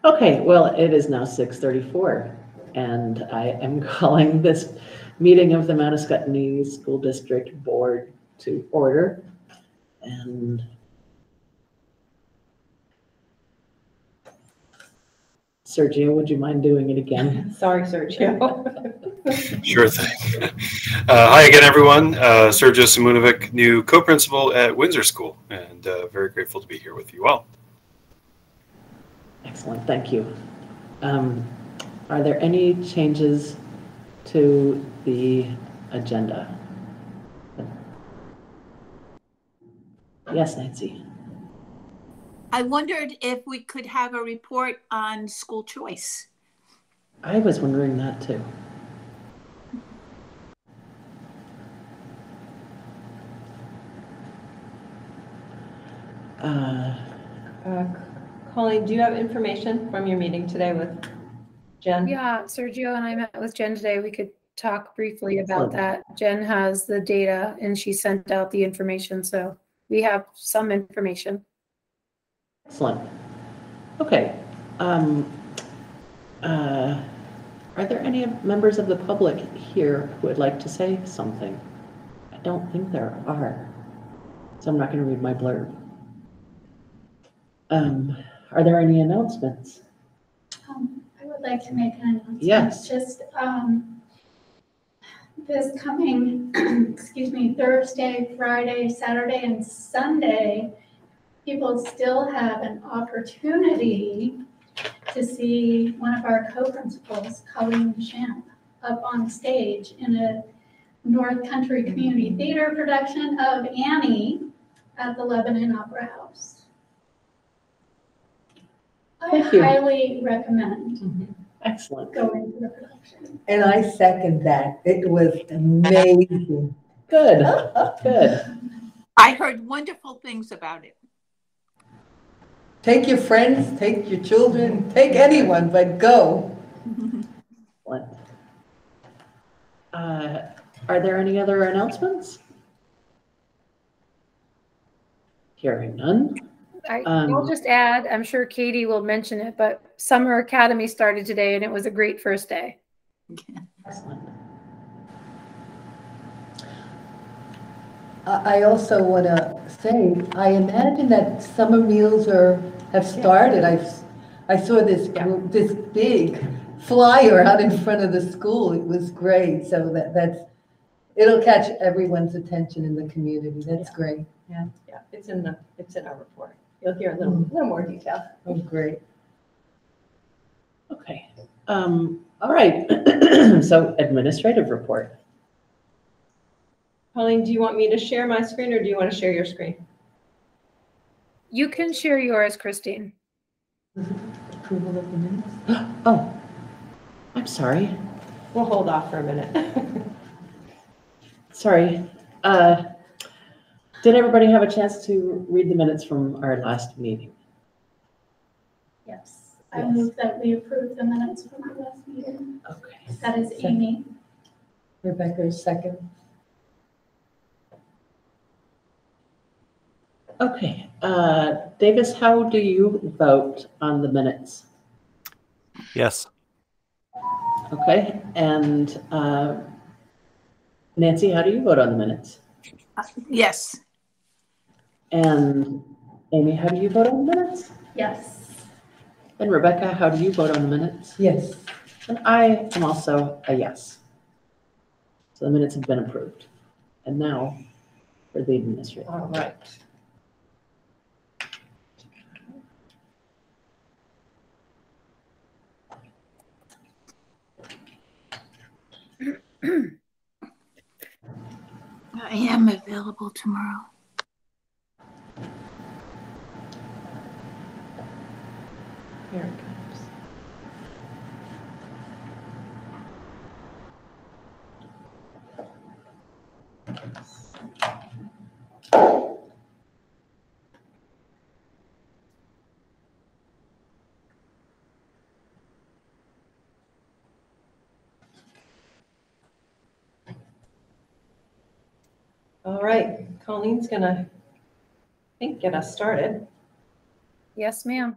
Okay, well, it is now 6:34, and I am calling this meeting of the Manascutney School District Board to order. And Sergio, would you mind doing it again? Sorry, Sergio. Sure thing. Hi again, everyone. Sergio Simunovic, new co-principal at Windsor School, and very grateful to be here with you all. Excellent, thank you. Are there any changes to the agenda? Yes, Nancy. I wondered if we could have a report on school choice. I was wondering that too. Colleen, do you have information from your meeting today with Jen? Yeah, Sergio and I met with Jen today. We could talk briefly about that. Jen has the data and she sent out the information, so we have some information. Excellent. Okay. Are there any members of the public here who would like to say something? I don't think there are, so I'm not going to read my blurb. Are there any announcements? I would like to make an announcement. Yes. Just this coming, excuse me, Thursday, Friday, Saturday, and Sunday, people still have an opportunity to see one of our co-principals, Colleen Champ, up on stage in a North Country Community Theater production of Annie at the Lebanon Opera House. I highly recommend Excellent. going to the production. And I second that. It was amazing. Good. Good. I heard wonderful things about it. Take your friends, take your children, take anyone, but go. Are there any other announcements? Hearing none. I'll just add, I'm sure Katie will mention it, but Summer Academy started today and it was a great first day. Excellent. I also want to say, I imagine that summer meals have started. I saw this this big flyer out in front of the school. It was great. So it'll catch everyone's attention in the community. That's great. Yeah, it's in our report. You'll hear a little more detail. Oh, great. Okay. All right. So administrative report. Colleen, do you want me to share my screen or do you want to share your screen? You can share yours, Christine. Approval of the minutes? Oh, I'm sorry. We'll hold off for a minute. Sorry. Did everybody have a chance to read the minutes from our last meeting? Yes. I move that we approve the minutes from our last meeting. Okay. That is Amy. Rebecca is second. Okay. Davis, how do you vote on the minutes? Yes. Okay. And Nancy, how do you vote on the minutes? Yes. And Amy, how do you vote on the minutes? Yes. And Rebecca, how do you vote on the minutes? Yes. And I am also a yes. So the minutes have been approved. And now for the administrator. All right. I am available tomorrow. Here it comes. All right, Colleen's gonna, I think, get us started. Yes, ma'am.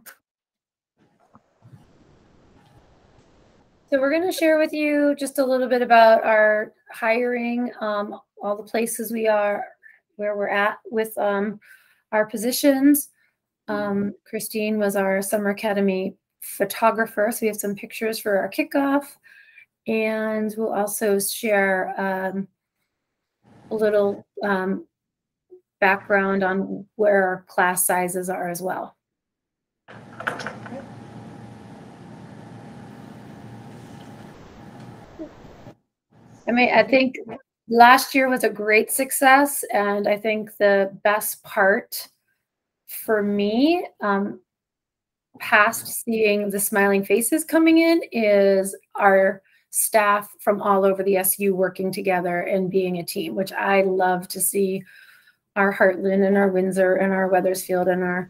So we're going to share with you just a little bit about our hiring, all the places we are, where we're at with our positions. Christine was our Summer Academy photographer, so we have some pictures for our kickoff. And we'll also share a little background on where our class sizes are as well. I think last year was a great success, and I think the best part for me, past seeing the smiling faces coming in, is our staff from all over the SU working together and being a team, which I love to see. Our Heartland and our Windsor and our Wethersfield and our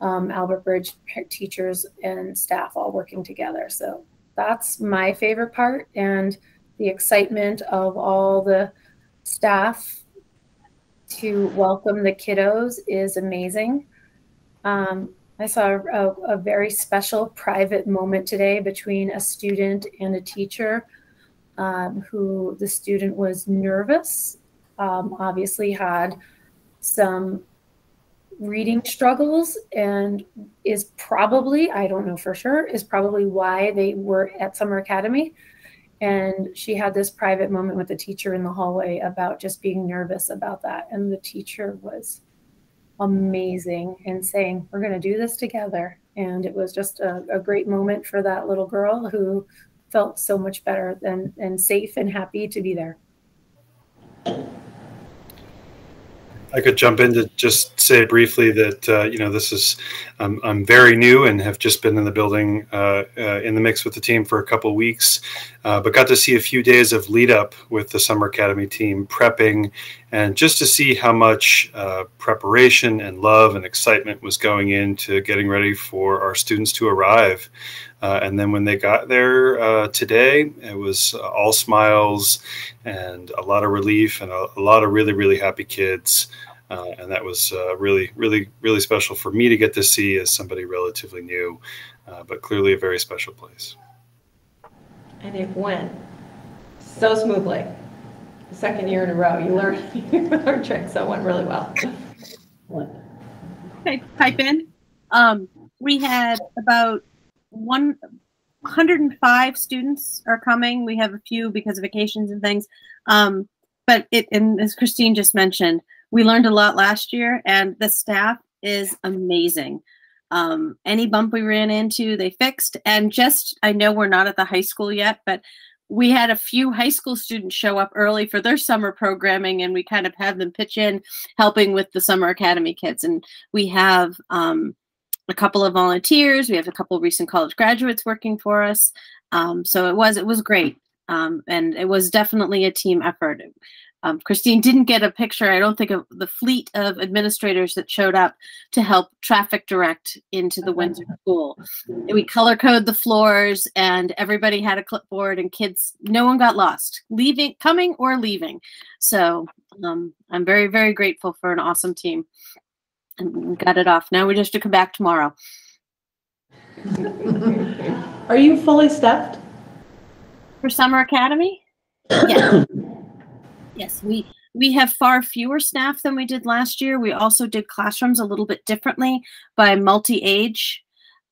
Albert Bridge teachers and staff all working together. So that's my favorite part, and the excitement of all the staff to welcome the kiddos is amazing. I saw a very special private moment today between a student and a teacher, who the student was nervous, obviously had some reading struggles, and is probably, I don't know for sure, is probably why they were at Summer Academy. And she had this private moment with the teacher in the hallway about just being nervous about that. And the teacher was amazing and saying, we're going to do this together. And it was just a great moment for that little girl who felt so much better and safe and happy to be there. I could jump in to just say briefly that, this is, I'm very new and have just been in the building in the mix with the team for a couple of weeks, but got to see a few days of lead up with the Summer Academy team prepping, and just to see how much preparation and love and excitement was going into getting ready for our students to arrive. And then when they got there today, it was all smiles and a lot of relief and a lot of really, really happy kids. And that was really, really, really special for me to get to see as somebody relatively new, but clearly a very special place. And it went so smoothly. The second year in a row, you learn tricks, so it went really well. Okay, pipe in. We had about 105 students are coming. We have a few because of vacations and things. But and as Christine just mentioned, we learned a lot last year, and the staff is amazing. Any bump we ran into, they fixed. And I know we're not at the high school yet, but we had a few high school students show up early for their summer programming, and we kind of had them pitch in helping with the Summer Academy kids. And we have a couple of volunteers. We have a couple of recent college graduates working for us. So it was great. And it was definitely a team effort. Christine didn't get a picture, I don't think, of the fleet of administrators that showed up to help traffic direct into the Windsor school. We color code the floors, and everybody had a clipboard, and kids, no one got lost, coming or leaving. So I'm very, very grateful for an awesome team. And we got it off. Now we just have to come back tomorrow. Are you fully staffed? For Summer Academy? Yeah. Yes, we have far fewer staff than we did last year. We also did classrooms a little bit differently by multi-age,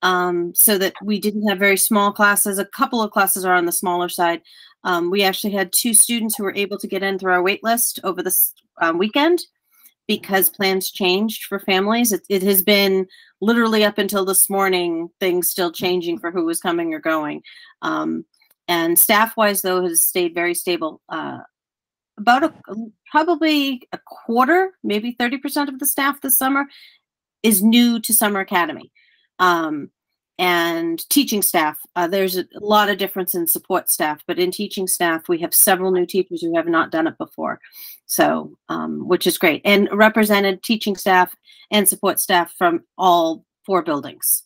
so that we didn't have very small classes. A couple of classes are on the smaller side. We actually had 2 students who were able to get in through our wait list over this weekend because plans changed for families. It has been literally up until this morning, things still changing for who was coming or going. And staff-wise, though, has stayed very stable. About probably a quarter, maybe 30% of the staff this summer is new to Summer Academy. And teaching staff, there's a lot of difference in support staff, but in teaching staff, we have several new teachers who have not done it before. So, which is great. And represented teaching staff and support staff from all 4 buildings,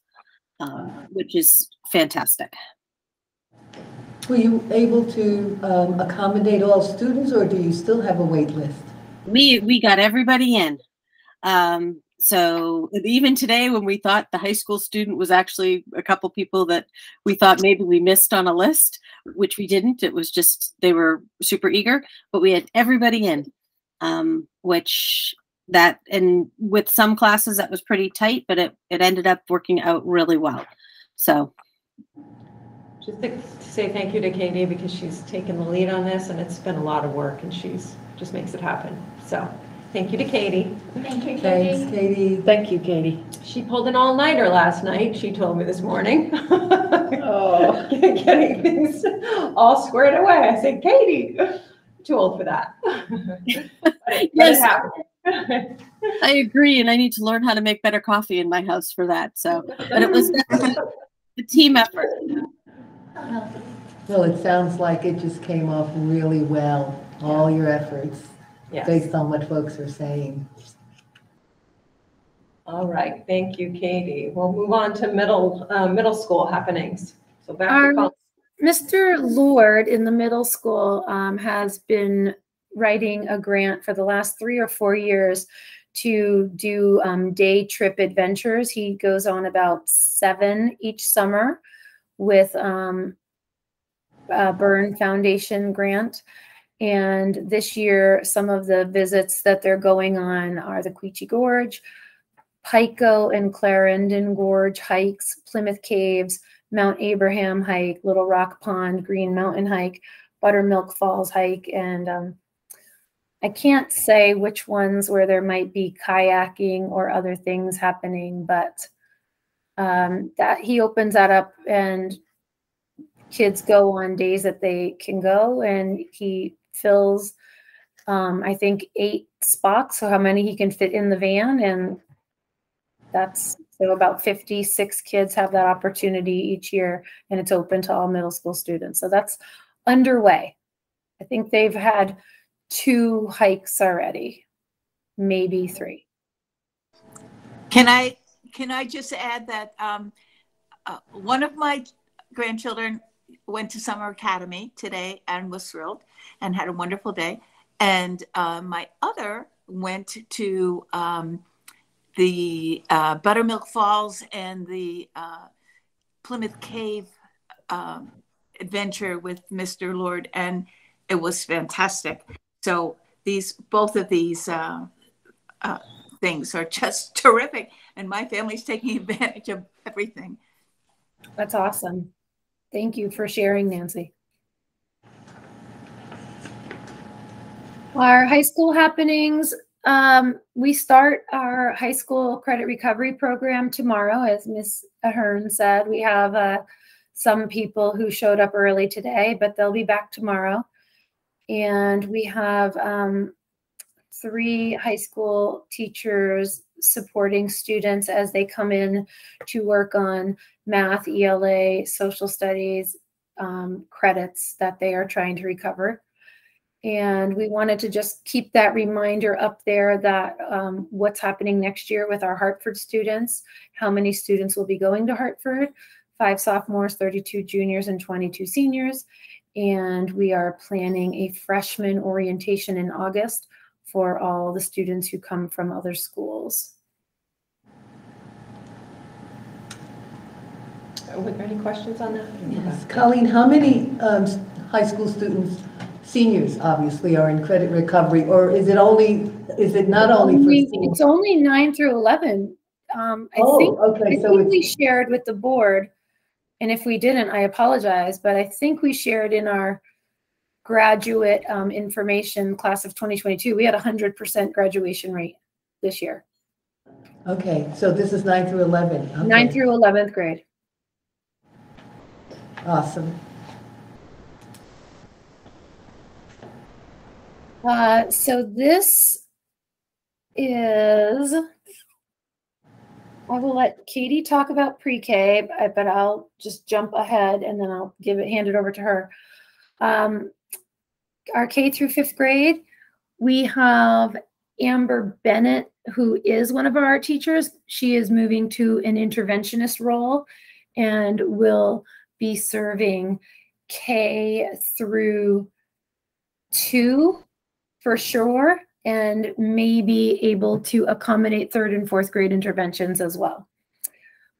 which is fantastic. Were you able to accommodate all students, or do you still have a wait list? We got everybody in. So even today, when we thought the high school student was actually a couple people that we thought maybe we missed on a list, which we didn't. It was just, they were super eager, but we had everybody in, which that, and with some classes that was pretty tight, but it ended up working out really well. So. Just to say thank you to Katie, because she's taken the lead on this, and it's been a lot of work, and she's just makes it happen. So thank you to Katie. Thank you, Katie. Thanks, Katie. Thank you, Katie. She pulled an all-nighter last night, she told me this morning. Oh. Getting things all squared away. I said, Katie, too old for that. Yes, happened. I agree, and I need to learn how to make better coffee in my house for that. So, but it was a team effort. Well, it sounds like it just came off really well, all your efforts, Yes. based on what folks are saying. All right, thank you, Katie. We'll move on to middle school happenings. So back to college. Mr. Lord in the middle school has been writing a grant for the last 3 or 4 years to do day trip adventures. He goes on about 7 each summer with Byrne Foundation grant. And this year, some of the visits that they're going on are the Quechee Gorge, Pico and Clarendon Gorge hikes, Plymouth Caves, Mount Abraham hike, Little Rock Pond, Green Mountain hike, Buttermilk Falls hike, and I can't say which ones where there might be kayaking or other things happening, but that he opens that up and kids go on days that they can go, and he fills I think 8 spots, so how many he can fit in the van, and that's so about 56 kids have that opportunity each year, and it's open to all middle school students. So that's underway. I think they've had 2 hikes already, maybe 3. Can I just add that one of my grandchildren went to summer academy today and was thrilled and had a wonderful day. And my other went to the Buttermilk Falls and the Plymouth Cave adventure with Mr. Lord, and it was fantastic. So both of these things are just terrific, and my family's taking advantage of everything. That's awesome. Thank you for sharing, Nancy. Our high school happenings. We start our high school credit recovery program tomorrow, as Ms. Ahern said. We have some people who showed up early today, but they'll be back tomorrow. And we have 3 high school teachers supporting students as they come in to work on math, ELA, social studies credits that they are trying to recover. And we wanted to just keep that reminder up there that what's happening next year with our Hartford students, how many students will be going to Hartford, 5 sophomores, 32 juniors, and 22 seniors. And we are planning a freshman orientation in August for all the students who come from other schools. Were there any questions on that? Yes. Colleen, how many high school students, seniors obviously, are in credit recovery, or is it not only for seniors? It's only 9 through 11. I think we shared with the board, and if we didn't, I apologize, but I think we shared in our graduate information class of 2022, we had 100% graduation rate this year. Okay, so this is 9 through 11. Okay. 9 through 11th grade. Awesome. So this is, I will let Katie talk about pre-K, but I'll just jump ahead and then I'll hand it over to her. Our K through 5th grade, we have Amber Bennett, who is one of our art teachers. She is moving to an interventionist role and will be serving K through 2 for sure, and may be able to accommodate 3rd and 4th grade interventions as well.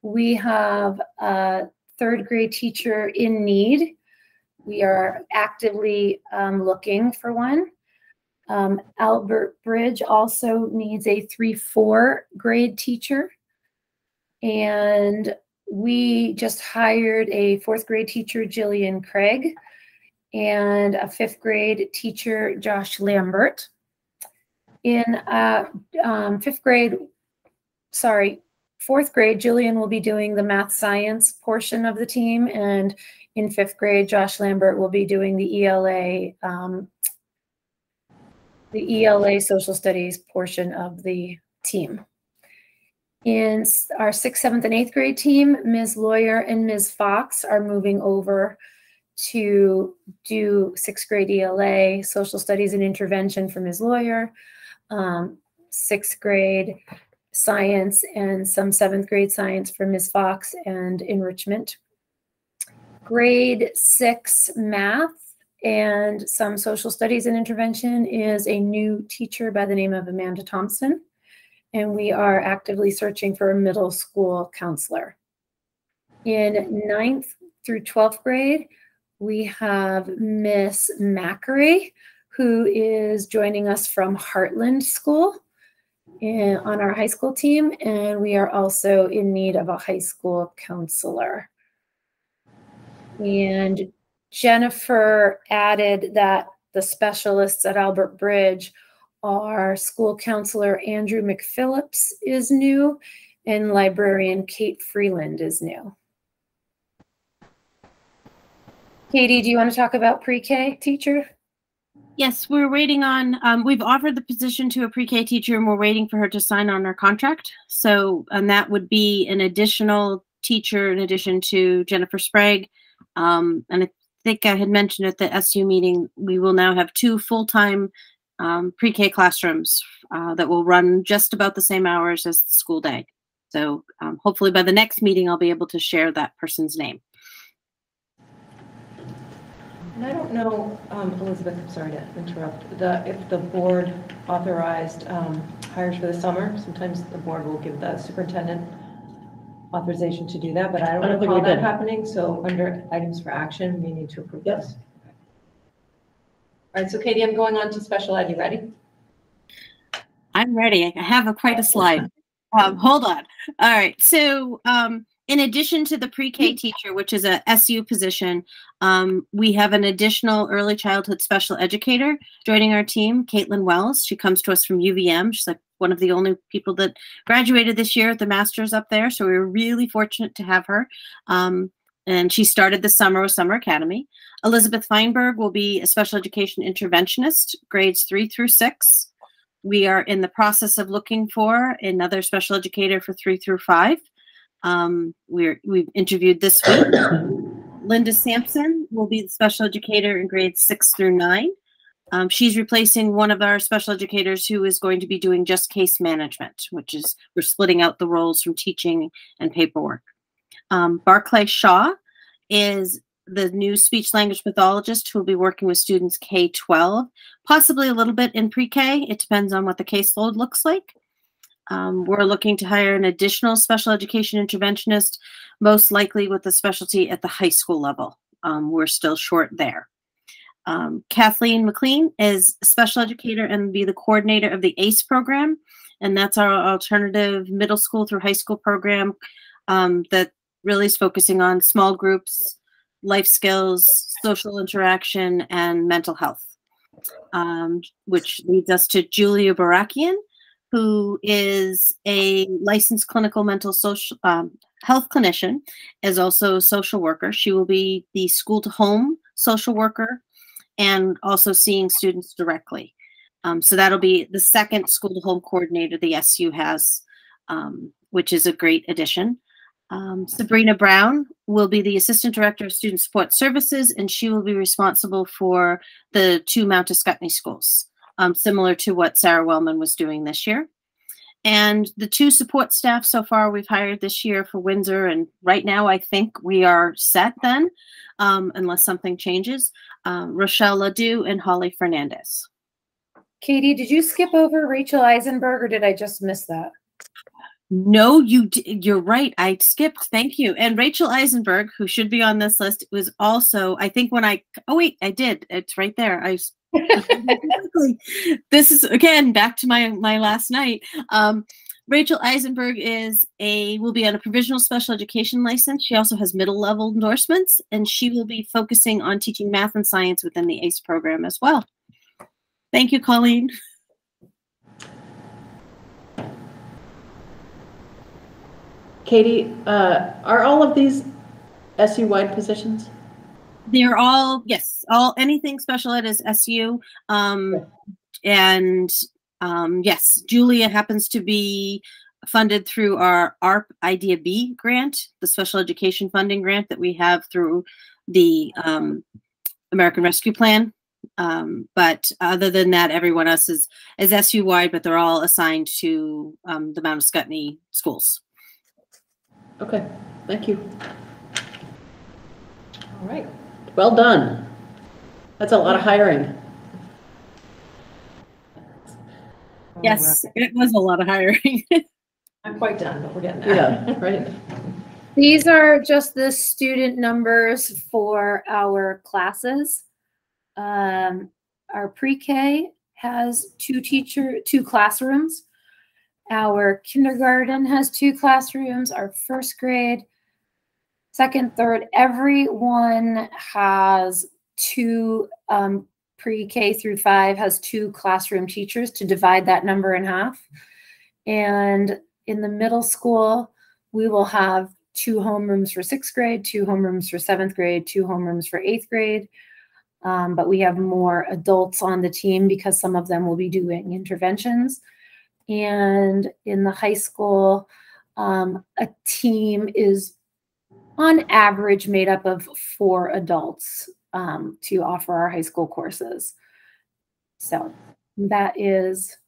We have a 3rd grade teacher in need We are actively looking for one. Albert Bridge also needs a 3-4 grade teacher. And we just hired a 4th grade teacher, Jillian Craig, and a 5th grade teacher, Josh Lambert. In 4th grade, Jillian will be doing the math science portion of the team, and in 5th grade, Josh Lambert will be doing the ELA social studies portion of the team. In our 6th, 7th, and 8th grade team, Ms. Lawyer and Ms. Fox are moving over to do 6th grade ELA, social studies and intervention for Ms. Lawyer, 6th grade science and some 7th grade science for Ms. Fox, and enrichment. Grade 6 math and some social studies and intervention is a new teacher by the name of Amanda Thompson. And we are actively searching for a middle school counselor. In 9th through 12th grade, we have Miss Mackery, who is joining us from Heartland School on our high school team. And we are also in need of a high school counselor. And Jennifer added that the specialists at Albert Bridge, our school counselor, Andrew McPhillips, is new, and librarian Kate Freeland is new. Katie, do you want to talk about pre-K teacher? Yes, we're waiting on, we've offered the position to a pre-K teacher, and we're waiting for her to sign on our contract. So, and that would be an additional teacher in addition to Jennifer Sprague. And I think I had mentioned at the SU meeting, we will now have 2 full-time pre-K classrooms that will run just about the same hours as the school day. So hopefully by the next meeting, I'll be able to share that person's name. And I don't know, Elizabeth, I'm sorry to interrupt, if the board authorized hires for the summer. Sometimes the board will give the superintendent authorization to do that, but I don't recall that happening. So under items for action, we need to approve this. All right, so Katie, I'm going on to special ed. You ready? I'm ready. I have quite a slide. Hold on. All right. So in addition to the pre-K teacher, which is a SU position, we have an additional early childhood special educator joining our team, Caitlin Wells. She comes to us from UVM. She's like one of the only people that graduated this year at the master's up there. So we were really fortunate to have her. And she started this summer with Summer Academy. Elizabeth Feinberg will be a special education interventionist, grades 3 through 6. We are in the process of looking for another special educator for 3 through 5. We've interviewed this week. Linda Sampson will be the special educator in grades 6 through 9. She's replacing one of our special educators who is going to be doing just case management, which is we're splitting out the roles from teaching and paperwork. Barclay Shaw is the new speech language pathologist who will be working with students K-12, possibly a little bit in pre-K. It depends on what the caseload looks like. We're looking to hire an additional special education interventionist, most likely with a specialty at the high school level. We're still short there. Kathleen McLean is a special educator and will be the coordinator of the ACE program. And that's our alternative middle school through high school program that really is focusing on small groups, life skills, social interaction, and mental health, which leads us to Julia Barakian, who is a licensed clinical mental social health clinician, is also a social worker. She will be the school-to-home social worker and also seeing students directly. So that'll be the second school-to-home coordinator the SU has, which is a great addition. Sabrina Brown will be the Assistant Director of Student Support Services, and she will be responsible for the 2 Mount Escutney schools, similar to what Sarah Wellman was doing this year. And the 2 support staff so far we've hired this year for Windsor, and right now I think we are set then, unless something changes, Rochelle Ledoux and Holly Fernandez. Katie, did you skip over Rachel Eisenberg, or did I just miss that? No, you're right. I skipped. Thank you. And Rachel Eisenberg, who should be on this list, was also, I think when oh wait, I did. It's right there. This is again back to my last night. Rachel Eisenberg will be on a provisional special education license. She also has middle level endorsements, and she will be focusing on teaching math and science within the ACE program as well. Thank you, Colleen. Katie, are all of these SU-wide positions? They're all, yes, anything special ed is SU. And yes, Julia happens to be funded through our ARP Idea B grant, the special education funding grant that we have through the American Rescue Plan. But other than that, everyone else is SU-wide, but they're all assigned to the Mount Scottney schools. Okay, thank you. All right. Well done. That's a lot of hiring. Yes, it was a lot of hiring. Not quite done, but we're getting there. Yeah, right. These are just the student numbers for our classes. Our pre-K has two classrooms. Our kindergarten has 2 classrooms. Our first grade, second, third, everyone has 2, pre-K through 5 has 2 classroom teachers to divide that number in half. And in the middle school, we will have 2 homerooms for 6th grade, 2 homerooms for 7th grade, 2 homerooms for 8th grade. But we have more adults on the team because some of them will be doing interventions. And in the high school, a team is on average made up of 4 adults to offer our high school courses. So those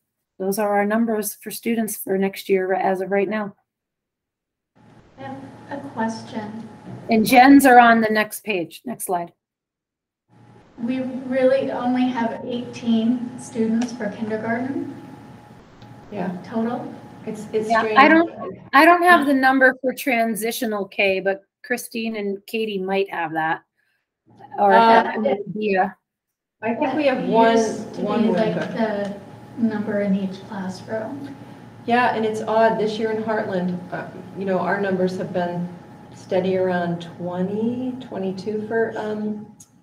are our numbers for students for next year as of right now. I have a question. And Jen's are on the next page, next slide. We really only have 18 students for kindergarten? Yeah. Total? It's Yeah, strange. I don't have the number for transitional K, but Christine and Katie might have that. Or an idea. I think we have Used to one be like worker. the number in each classroom. Yeah, and it's odd, this year in Heartland, our numbers have been steady around 20, 22 for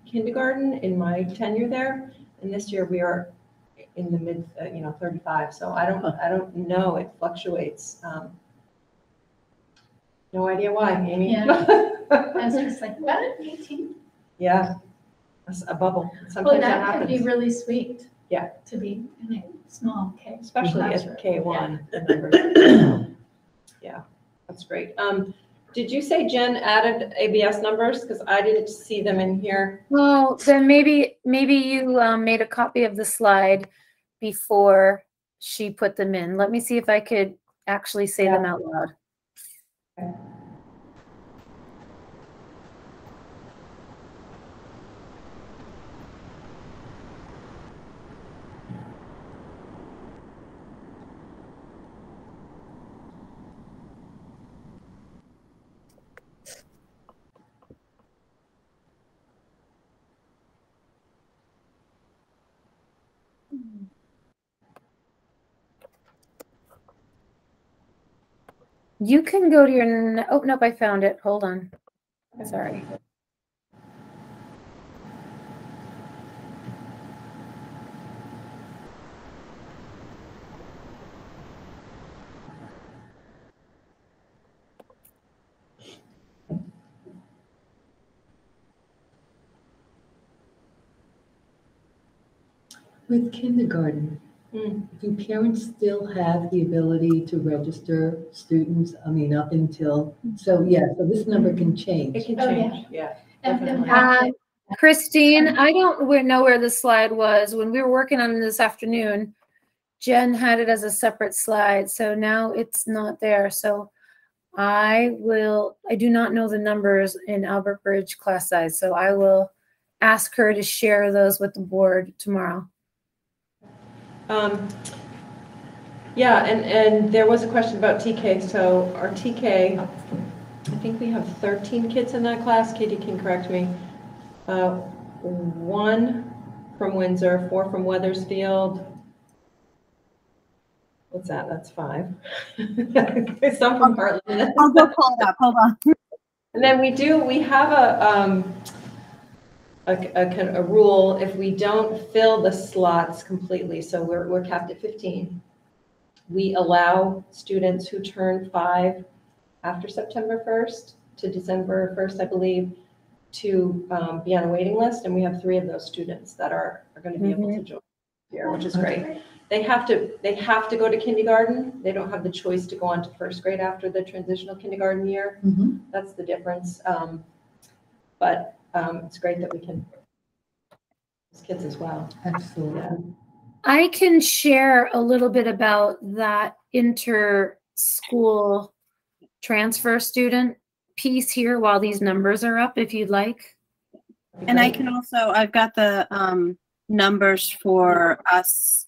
kindergarten in my tenure there. And this year we are in the mid, 35. So I don't know, it fluctuates. No idea why, Amy. Yeah. I was just like, what, 18? Yeah, that's a bubble. Well, Sometimes that could happens. be really sweet. Yeah. To be in a small K. Especially classroom. at K1. Yeah. Yeah, that's great. Did you say Jen added ABS numbers? Because I didn't see them in here. Well, then maybe you made a copy of the slide before she put them in. Let me see if I could actually say them out loud. Okay. You can go to your, oh, nope, I found it. Hold on. Sorry. With kindergarten, do parents still have the ability to register students? I mean, up until, so this number can change. It can Oh, change, yeah. Definitely. Christine, I don't know where the slide was. When we were working on it this afternoon, Jen had it as a separate slide. So now it's not there. So I do not know the numbers in Albert Bridge class size. So I will ask her to share those with the board tomorrow. Yeah, and there was a question about TK. So our TK, I think we have 13 kids in that class. Katie can correct me. 1 from Windsor, 4 from Weathersfield. What's that? That's 5. Some from Heartland. I'll go pull it up. Hold on. And then we have a rule if we don't fill the slots completely. So we're capped at 15. We allow students who turn 5 after September 1st to December 1st, I believe, to be on a waiting list. And we have 3 of those students that are going to be able to join here, which is great. They have to go to kindergarten. They don't have the choice to go on to 1st grade after the transitional kindergarten year. That's the difference. But it's great that we can those kids as well. Absolutely. Yeah. I can share a little bit about that inter-school transfer student piece here while these numbers are up, if you'd like. And I can also, I've got the numbers for us.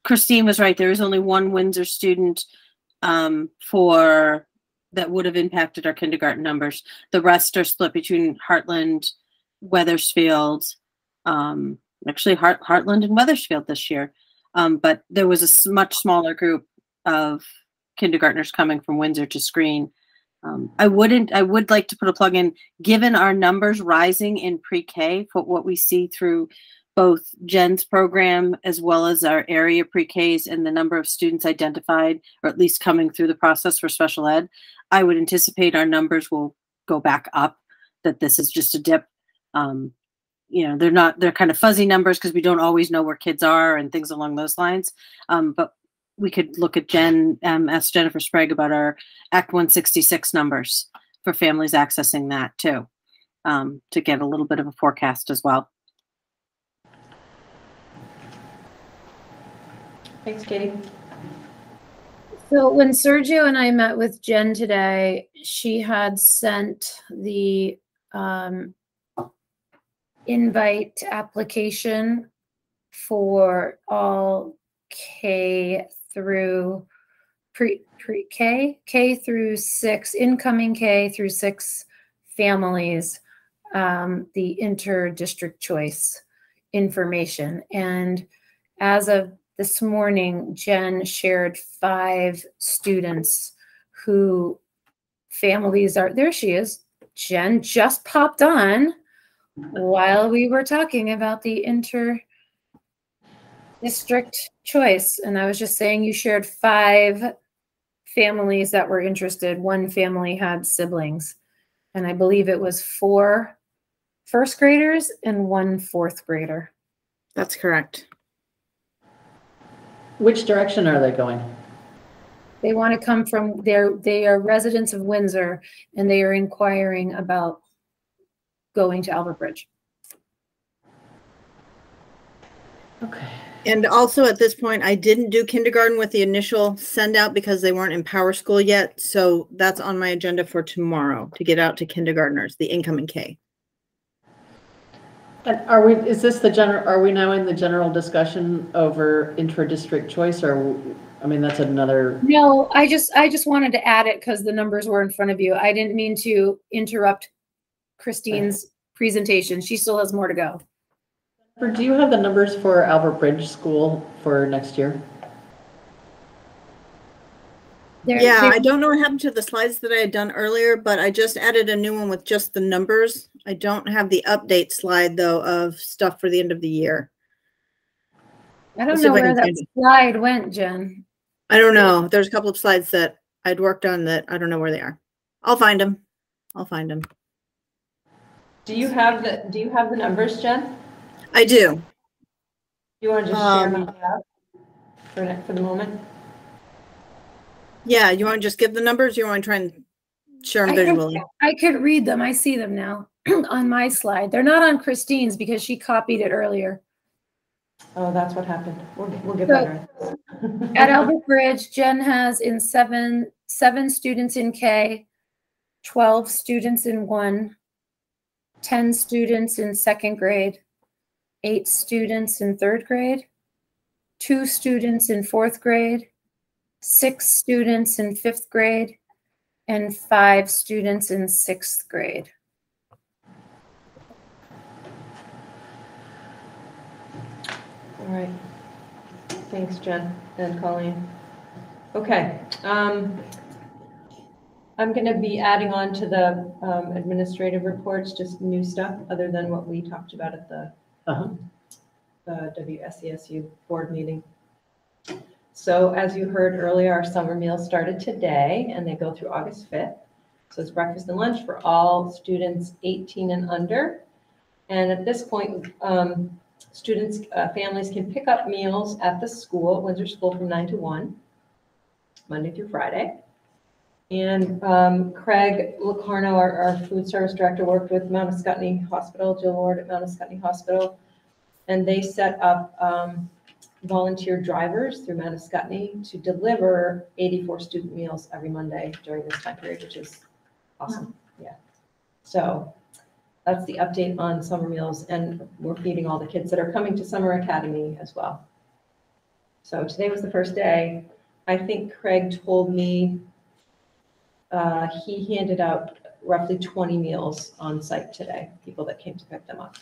Christine was right. There is only 1 Windsor student that would have impacted our kindergarten numbers. The rest are split between Heartland, Weathersfield, actually Heartland and Weathersfield this year. But there was a much smaller group of kindergartners coming from Windsor to screen. I would like to put a plug in, given our numbers rising in pre-K, for what we see through both Jen's program as well as our area pre-Ks and the number of students identified, or at least coming through the process for special ed, I would anticipate our numbers will go back up, that this is just a dip. You know, they're kind of fuzzy numbers because we don't always know where kids are and things along those lines. But we could look at ask Jennifer Sprague about our Act 166 numbers for families accessing that too, to get a little bit of a forecast as well. Thanks, Katie. So when Sergio and I met with Jen today, she had sent the invite application for all K through K through 6, incoming K through 6 families, the inter-district choice information. And as of this morning, Jen shared 5 students who families are, there she is. Jen just popped on while we were talking about the inter-district choice. And I was just saying you shared 5 families that were interested. 1 family had siblings. And I believe it was 4 first graders and 1 4th grader. That's correct. Which direction are they going? They want to come from they are residents of Windsor, and they are inquiring about going to Albert Bridge. Okay. And also at this point, I didn't do kindergarten with the initial send out because they weren't in Power School yet. So that's on my agenda for tomorrow to get out to kindergartners, the incoming K. And are we now in the general discussion over intra-district choice, or, I mean, that's another. No, I just wanted to add it because the numbers were in front of you. I didn't mean to interrupt Christine's presentation. She still has more to go. Do you have the numbers for Albert Bridge School for next year? I don't know what happened to the slides that I had done earlier, but I just added a new one with just the numbers. I don't have the update slide though of stuff for the end of the year. I don't know where that slide went, Jen. I don't know. There's a couple of slides that I'd worked on that I don't know where they are. I'll find them. Do you have the numbers, Jen? I do. You want to just share them out for the moment? Yeah, you want to just give the numbers? Or you want to try and share them visually? I could read them. I see them now on my slide. They're not on Christine's because she copied it earlier. Oh, that's what happened. We'll get better. At Albert Bridge, Jen has in seven students in K, 12 students in 1, 10 students in 2nd grade, 8 students in 3rd grade, 2 students in 4th grade, 6 students in 5th grade, and 5 students in 6th grade. All right. Thanks, Jen and Colleen. Okay. I'm going to be adding on to the administrative reports, just new stuff other than what we talked about at the WSESU board meeting. So as you heard earlier, our summer meals started today and they go through August 5th. So it's breakfast and lunch for all students 18 and under. And at this point, students, families can pick up meals at the school, Windsor School, from 9 to 1, Monday through Friday. And Craig Locarno, our food service director, worked with Mount Ascutney Hospital, Jill Ward at Mount Ascutney Hospital, and they set up volunteer drivers through Mount Ascutney to deliver 84 student meals every Monday during this time period, which is awesome. Yeah. So that's the update on summer meals, and we're feeding all the kids that are coming to Summer Academy as well. So today was the first day. I think Craig told me he handed out roughly 20 meals on site today, people that came to pick them up.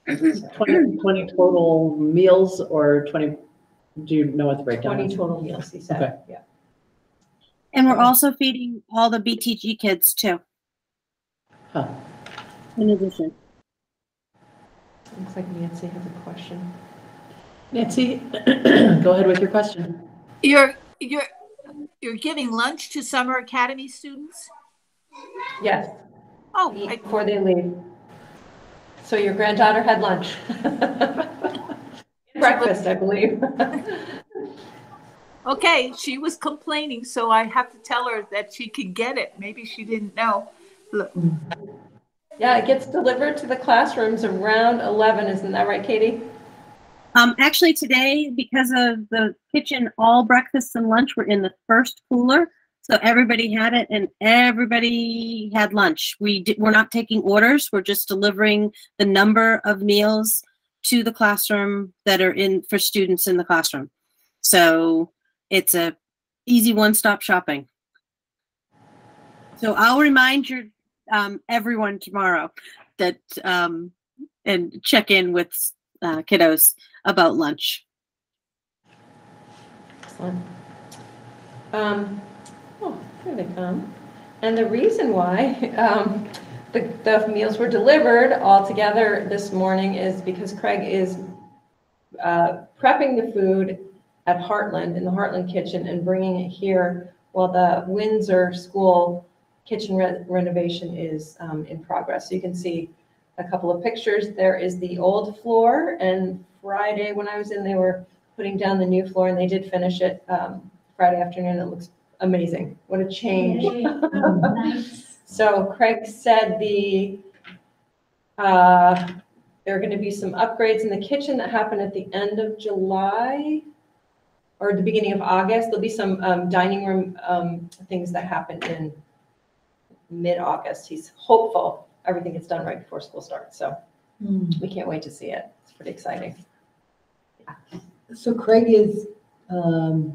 So 20 total meals, or 20, do you know what the breakdown 20 is? total meals, he said. Okay. Yeah. And we're also feeding all the BTG kids too. Huh. In addition. Looks like Nancy has a question. Nancy, go ahead with your question. You're giving lunch to Summer Academy students? Yes. Oh, before they leave. So your granddaughter had lunch. Breakfast, I believe. Okay, she was complaining, so I have to tell her that she can get it. Maybe she didn't know. Look. Yeah, it gets delivered to the classrooms around 11. Isn't that right, Katie? Actually today, because of the kitchen, all breakfast and lunch were in the first cooler. So everybody had it and everybody had lunch. We're not taking orders. We're just delivering the number of meals to the classroom that are in for students in the classroom. So it's a easy one-stop shopping. So I'll remind your everyone tomorrow that and check in with kiddos about lunch. Excellent. Oh, here they come. And the reason why the meals were delivered all together this morning is because Craig is prepping the food at Heartland, in the Heartland kitchen, and bringing it here while the Windsor School kitchen renovation is in progress. So you can see a couple of pictures. There is the old floor, and Friday when I was in, they were putting down the new floor, and they did finish it Friday afternoon. It looks amazing. What a change. Nice. So Craig said there are going to be some upgrades in the kitchen that happen at the end of July or the beginning of August. There'll be some dining room things that happen in mid-August. He's hopeful everything gets done right before school starts. So we can't wait to see it. It's pretty exciting. Yeah. So Craig is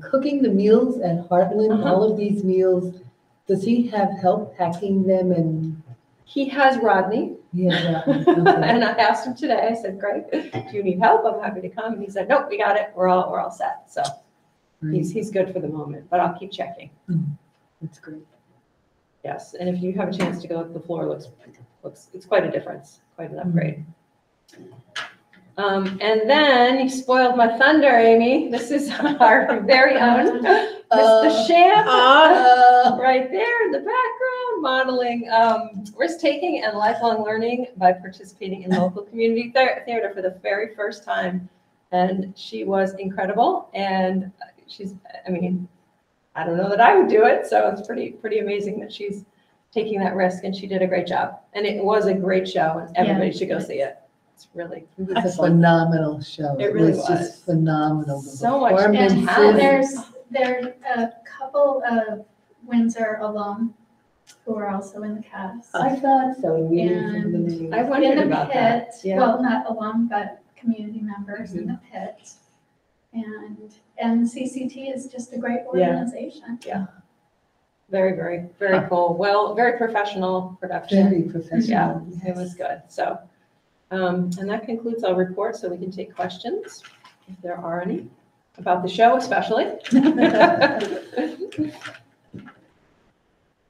cooking the meals at Heartland, all of these meals. Does he have help packing them? And he has Rodney. Yeah. Okay. And I asked him today, I said, Greg, do you need help? I'm happy to come. And he said, nope, we got it. We're all set. So he's good for the moment, but I'll keep checking. That's great. Yes. And if you have a chance to go look, the floor looks, it's quite a difference, quite an upgrade. And then you spoiled my thunder, Amy. This is our very own Mr. Shamp right there in the background, modeling risk-taking and lifelong learning by participating in local community theater for the very first time. And she was incredible. And she's, I mean, I don't know that I would do it. So it's pretty amazing that she's taking that risk, and she did a great job. And it was a great show, and everybody should go see it. It's really It was a phenomenal show. It really was just phenomenal. So much And talent. there's a couple of Windsor alum who are also in the cast. I thought so. And I wondered in the about pit, that. Yeah. well, not alum, but community members in the pit. And CCT is just a great organization. Yeah. Very, very, very cool. Well, very professional production. Very professional. Yeah, yes. it was good. So, and that concludes our report, so we can take questions if there are any about the show, especially.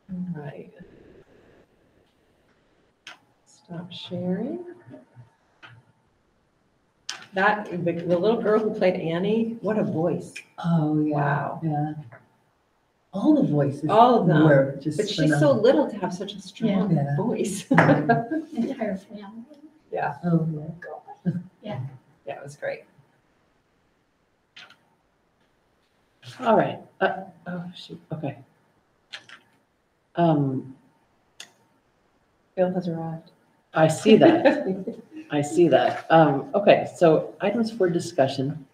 All right. Stop sharing. That, the little girl who played Annie, what a voice. Oh, yeah. Wow. Yeah. All the voices All of them. were just But she's so phenomenal. little to have such a strong Yeah. voice. Entire family. Yeah. Oh, yeah. Yeah, it was great. All right. Oh, shoot. Okay. Bill has arrived. I see that. I see that. Okay, so items for discussion.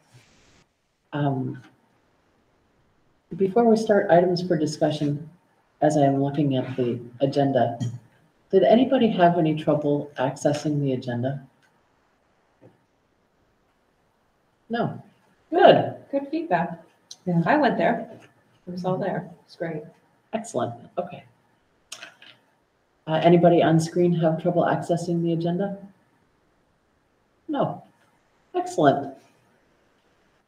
Before we start items for discussion, as I am looking at the agenda, did anybody have any trouble accessing the agenda? No. Good. Good feedback. Yeah. I went there. It was all there. It's great. Excellent. Okay. Anybody on screen have trouble accessing the agenda? No. Excellent.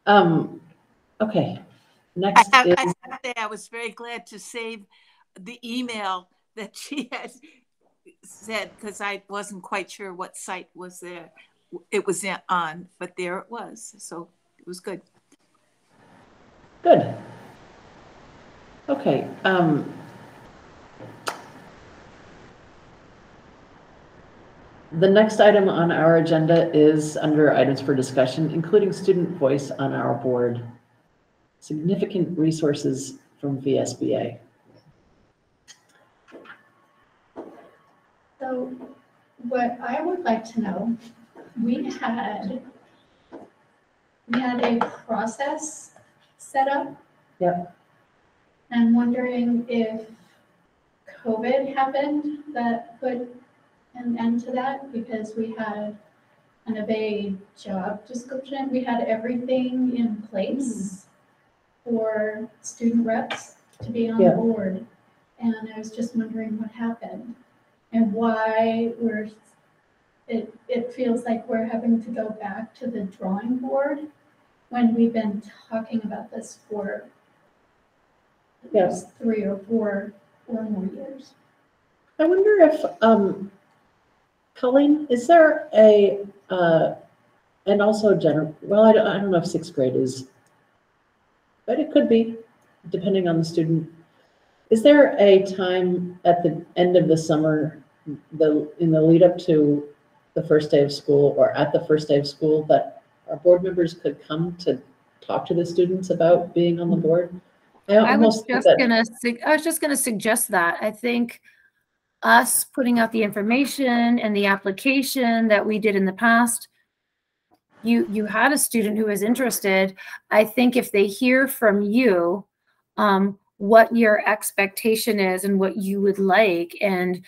Okay. Next I is, have to say, I was very glad to save the email that she had said, because I wasn't quite sure what site was there. It was on, but there it was. So it was good. good. Okay. The next item on our agenda is under items for discussion, including student voice on our board. Significant resources from VSBA. So what I would like to know, we had a process set up. Yep. I'm wondering if COVID happened that put an end to that, because we had kind of a job description. We had everything in place for student reps to be on the Yeah. board. And I was just wondering what happened and why it feels like we're having to go back to the drawing board when we've been talking about this for at Yeah. least 3 or 4 or more years. I wonder if, Colleen, is there a, and also general, well, I don't know if 6th grade is, but it could be, depending on the student. Is there a time at the end of the summer, in the lead up to the first day of school or at the first day of school, that our board members could come to talk to the students about being on the board? I was just gonna suggest that. I think us putting out the information and the application that we did in the past, you had a student who was interested. I think if they hear from you, what your expectation is and what you would like, and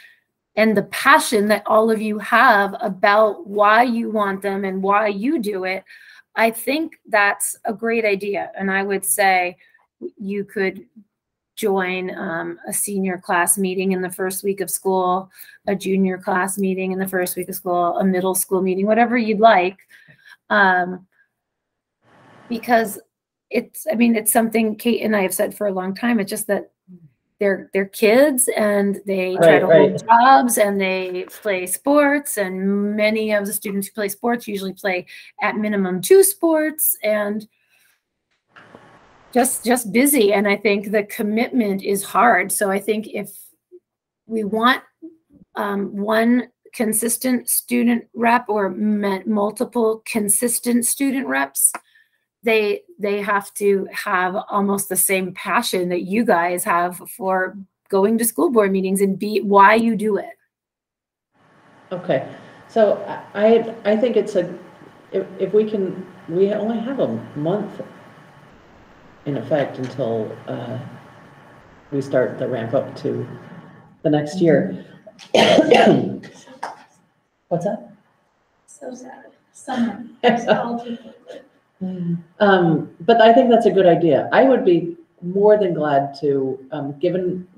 the passion that all of you have about why you want them and why you do it, I think that's a great idea. And I would say you could join a senior class meeting in the first week of school, a junior class meeting in the first week of school, a middle school meeting, whatever you'd like. Because it's something Kate and I have said for a long time. It's just that they're kids and they try to hold jobs and they play sports, and many of the students who play sports usually play at minimum 2 sports, and just busy. And I think the commitment is hard. So I think if we want one consistent student rep or multiple consistent student reps, they have to have almost the same passion that you guys have for going to school board meetings and be why you do it. Okay, so I think it's if we can, we only have a month in effect until we start the ramp up to the next year. What's that? So sad. Summer. Nostalgia. But I think that's a good idea. I would be more than glad to, given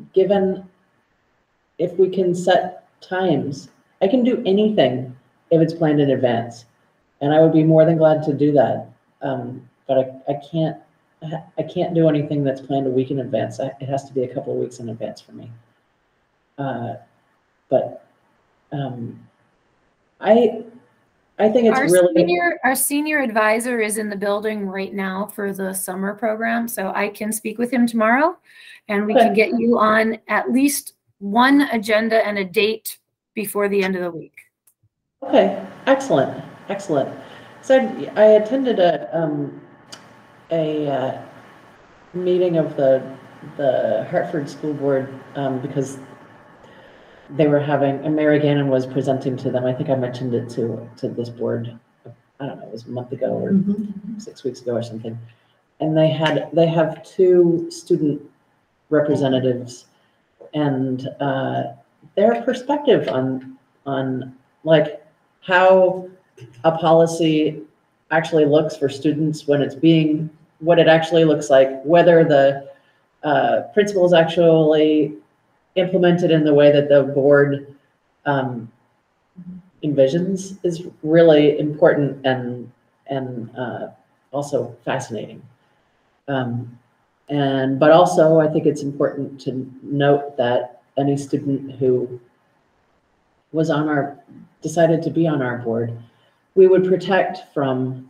if we can set times, I can do anything if it's planned in advance. And I would be more than glad to do that. But I can't do anything that's planned a week in advance. It has to be a couple of weeks in advance for me. But I think it's our senior advisor is in the building right now for the summer program, so I can speak with him tomorrow, and we can get you on at least one agenda and a date before the end of the week. Okay, excellent, excellent. So I attended a meeting of the Hartford School Board because they were having, and Mary Gannon was presenting to them. I think I mentioned it to this board. I don't know, it was a month ago or 6 weeks ago or something. And they have 2 student representatives, and their perspective on like how a policy actually looks for students when it's being, what it actually looks like, whether the principals actually implemented in the way that the board envisions is really important and also fascinating. But also I think it's important to note that any student who was decided to be on our board, we would protect from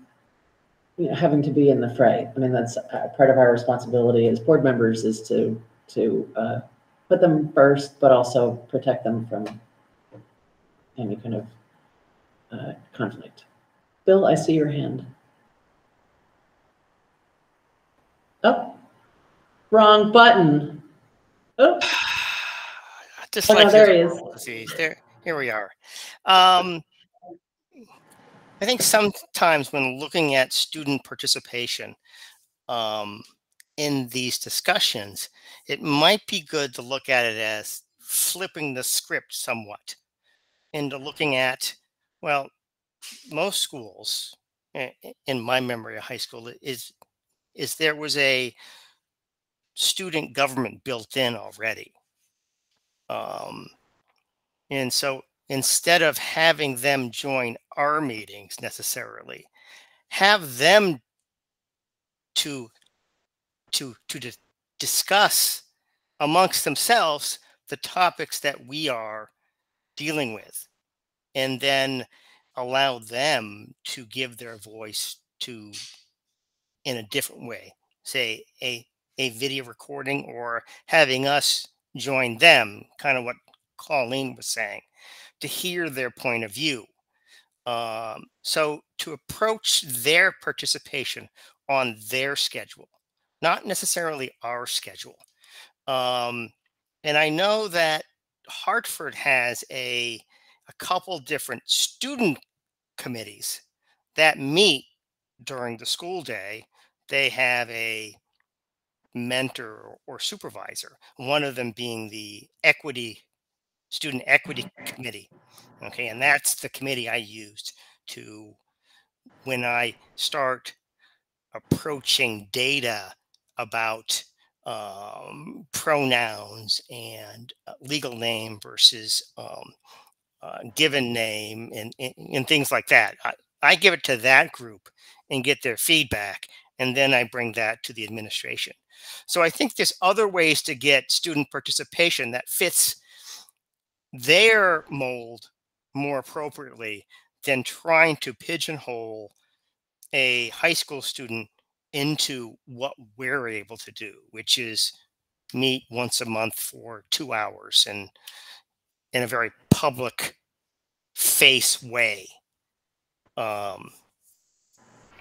having to be in the fray. I mean, that's part of our responsibility as board members, is to put them first, but also protect them from any kind of conflict. Bill, I see your hand. Oh, wrong button. Oh, just no, there he is. Disease. Here we are. I think sometimes when looking at student participation in these discussions, it might be good to look at it as flipping the script somewhat into looking at, well, most schools, in my memory of high school, is there was a student government built in already. And so instead of having them join our meetings necessarily, have them to discuss amongst themselves the topics that we are dealing with, and then allow them to give their voice to in a different way, say a video recording, or having us join them, kind of what Colleen was saying, to hear their point of view. So to approach their participation on their schedule, not necessarily our schedule. And I know that Hartford has a couple different student committees that meet during the school day. They have a mentor or supervisor, one of them being the student equity committee. Okay, and that's the committee I used when I start approaching data about pronouns and legal name versus given name and things like that. I give it to that group and get their feedback, and then I bring that to the administration. So I think there's other ways to get student participation that fits their mold more appropriately than trying to pigeonhole a high school student into what we're able to do, which is meet once a month for 2 hours and in a very public face way.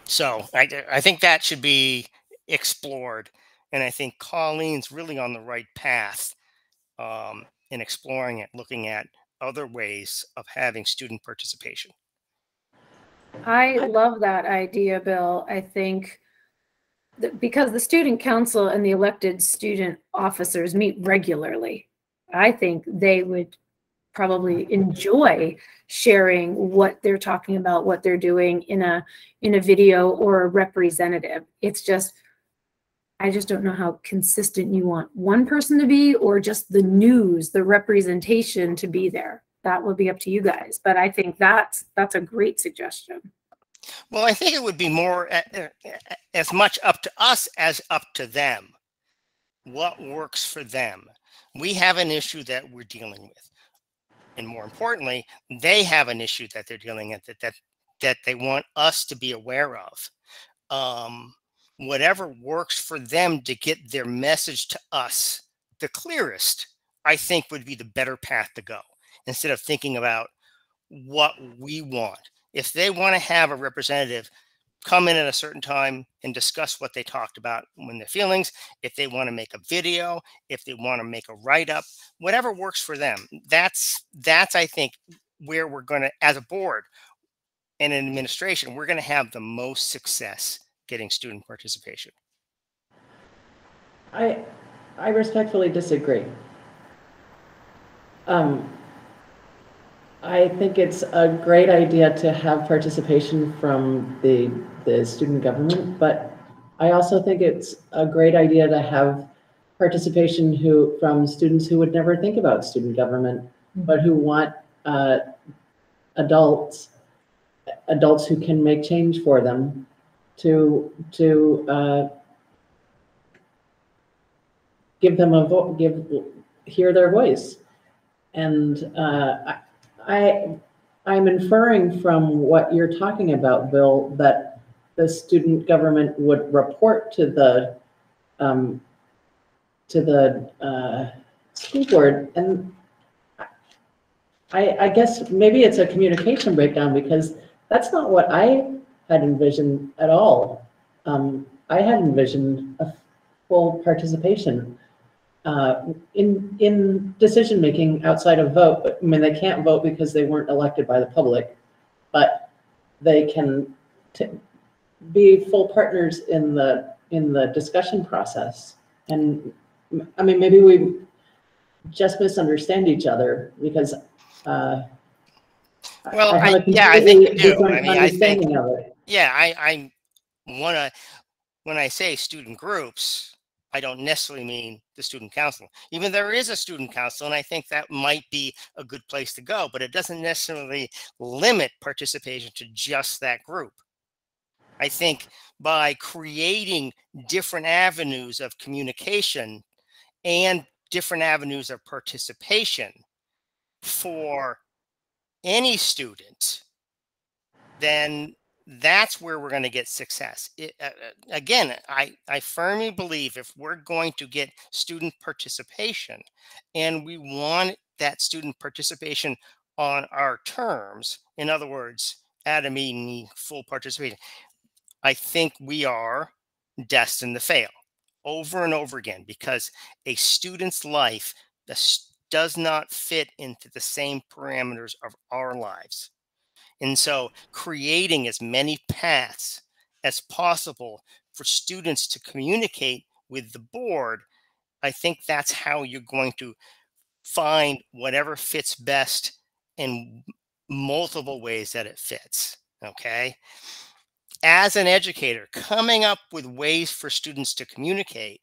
So I think that should be explored. And I think Colleen's really on the right path in exploring it, looking at other ways of having student participation. I love that idea, Bill. I think because the student council and the elected student officers meet regularly, I think they would probably enjoy sharing what they're talking about, what they're doing in a video or a representative. It's just, I just don't know how consistent you want one person to be, or just the news, the representation to be there. That would be up to you guys. But I think that's a great suggestion. Well, I think it would be more as much up to us as up to them. What works for them? We have an issue that we're dealing with. And more importantly, they have an issue that they're dealing with that they want us to be aware of. Whatever works for them to get their message to us the clearest, I think would be the better path to go, instead of thinking about what we want. If they want to have a representative come in at a certain time and discuss what they talked about when their feelings, if they want to make a video, if they want to make a write-up, whatever works for them. That's I think where we're going to, as a board and an administration, we're going to have the most success getting student participation. I respectfully disagree. I think it's a great idea to have participation from the student government, but I also think it's a great idea to have participation from students who would never think about student government, but who want adults who can make change for them to give them a vote, hear their voice. And I'm inferring from what you're talking about, Bill, that the student government would report to the school board. And I guess maybe it's a communication breakdown, because that's not what I had envisioned at all. I had envisioned a full participation in decision making outside of vote. I mean, they can't vote because they weren't elected by the public, but they can be full partners in the discussion process. And I mean, maybe we just misunderstand each other, because well, I think you do. I mean, I think, yeah, I want to, when I say student groups, I don't necessarily mean the student council. Even there is a student council, and I think that might be a good place to go, but it doesn't necessarily limit participation to just that group. I think by creating different avenues of communication and different avenues of participation for any student, then that's where we're going to get success. Again, I firmly believe if we're going to get student participation, and we want that student participation on our terms, in other words, at a meeting, full participation, I think we are destined to fail over and over again, because a student's life does not fit into the same parameters of our lives. And so creating as many paths as possible for students to communicate with the board, I think that's how you're going to find whatever fits best in multiple ways that it fits. Okay. As an educator, coming up with ways for students to communicate,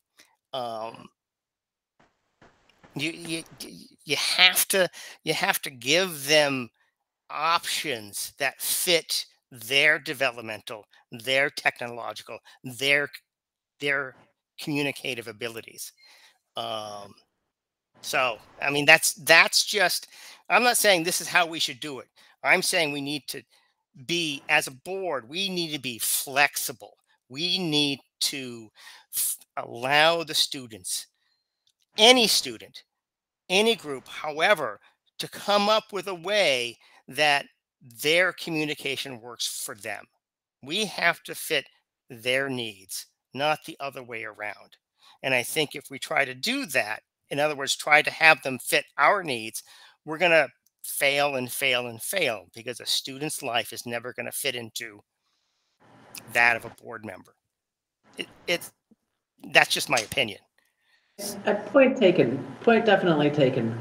you have to give them options that fit their developmental, their technological, their communicative abilities. So, I mean, that's just, I'm not saying this is how we should do it. I'm saying we need to be, as a board, we need to be flexible. We need to allow the students, any student, any group, however, to come up with a way that their communication works for them. We have to fit their needs, not the other way around. And I think if we try to do that, in other words, try to have them fit our needs, we're going to fail and fail and fail, because a student's life is never going to fit into that of a board member. That's just my opinion. Point taken. Point definitely taken.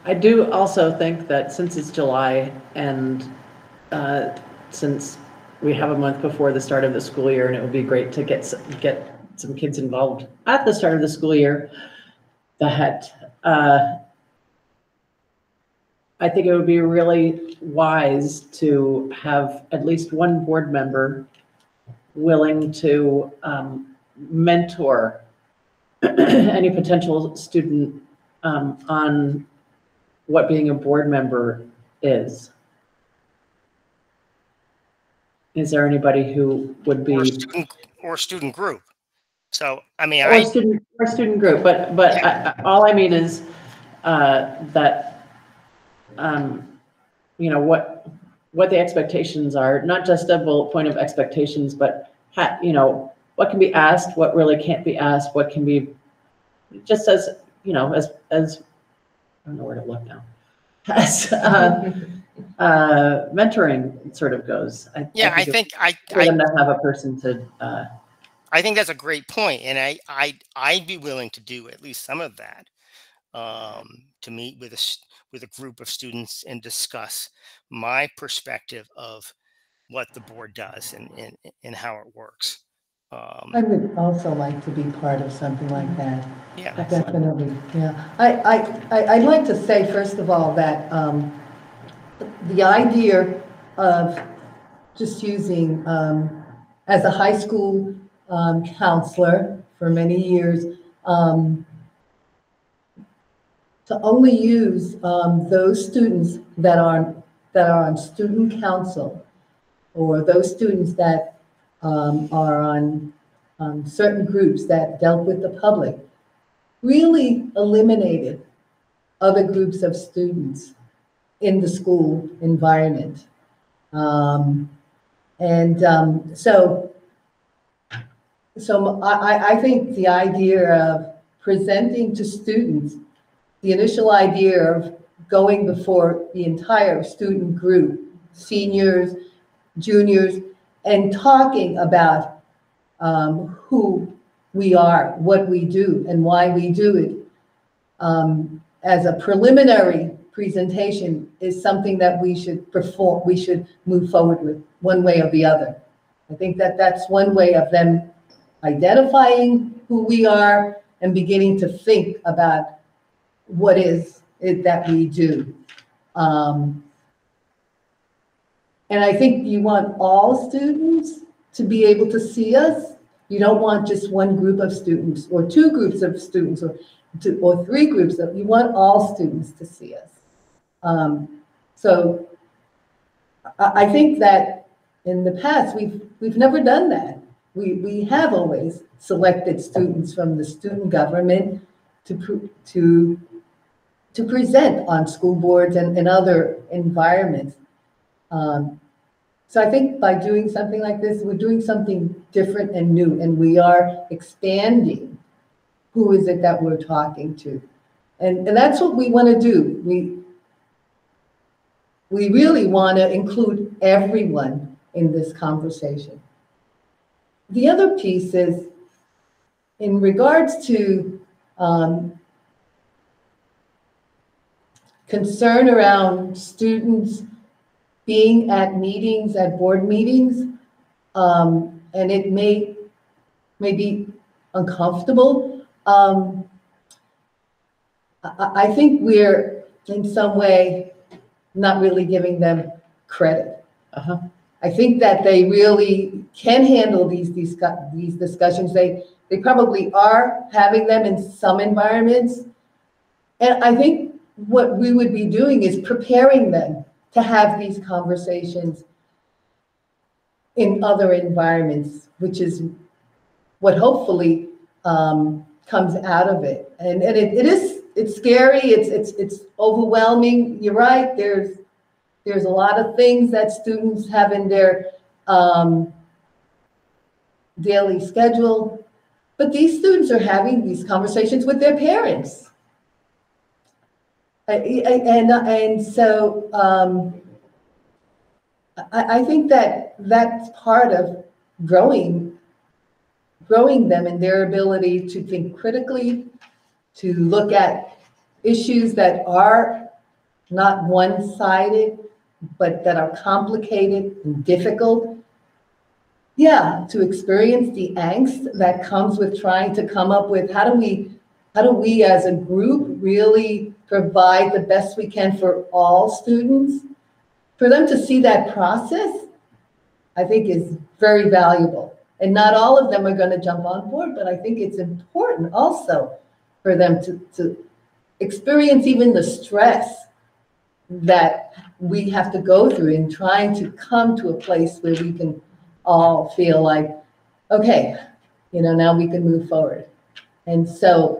I do also think that since it's July and since we have a month before the start of the school year, and it would be great to get some kids involved at the start of the school year, that I think it would be really wise to have at least one board member willing to mentor any potential student on what being a board member is. Is there anybody who would be or student group? So I mean, or student group, but Yeah. all I mean is that you know what the expectations are, not just a bullet point of expectations, but you know what can be asked, what really can't be asked, what can be just as you know as I don't know where to look now. As mentoring sort of goes. I think for them to have a person to. I think that's a great point, and I'd be willing to do at least some of that, to meet with a group of students and discuss my perspective of what the board does and how it works. I would also like to be part of something like that. Yeah, definitely. Yeah, I'd like to say first of all that the idea of just using as a high school counselor for many years to only use those students that are on student council, or those students that are on certain groups that dealt with the public, really eliminated other groups of students in the school environment. So I think the idea of presenting to students, the initial idea of going before the entire student group, seniors, juniors, and talking about who we are, what we do, and why we do it as a preliminary presentation is something that we should perform, we should move forward with one way or the other. I think that that's one way of them identifying who we are and beginning to think about what is it that we do. And I think you want all students to be able to see us. You don't want just one group of students or two groups of students or three groups. You want all students to see us. So I think that in the past, we've never done that. We have always selected students from the student government to present on school boards and other environments. So I think by doing something like this, we're doing something different and new, and we are expanding who is it that we're talking to. And that's what we want to do. We really want to include everyone in this conversation. The other piece is in regards to concern around students being at meetings, at board meetings, and it may be uncomfortable. I think we're in some way not really giving them credit. I think that they really can handle these discussions. They probably are having them in some environments. And I think what we would be doing is preparing them to have these conversations in other environments, which is what hopefully comes out of it. And it's scary, it's overwhelming. You're right, there's a lot of things that students have in their daily schedule, but these students are having these conversations with their parents. And so I think that that's part of growing them in their ability to think critically, to look at issues that are not one-sided, but that are complicated and difficult. Yeah, to experience the angst that comes with trying to come up with how do we as a group really provide the best we can for all students. For them to see that process, I think is very valuable. And not all of them are going to jump on board, but I think it's important also for them to experience even the stress that we have to go through in trying to come to a place where we can all feel like, okay, now we can move forward. And so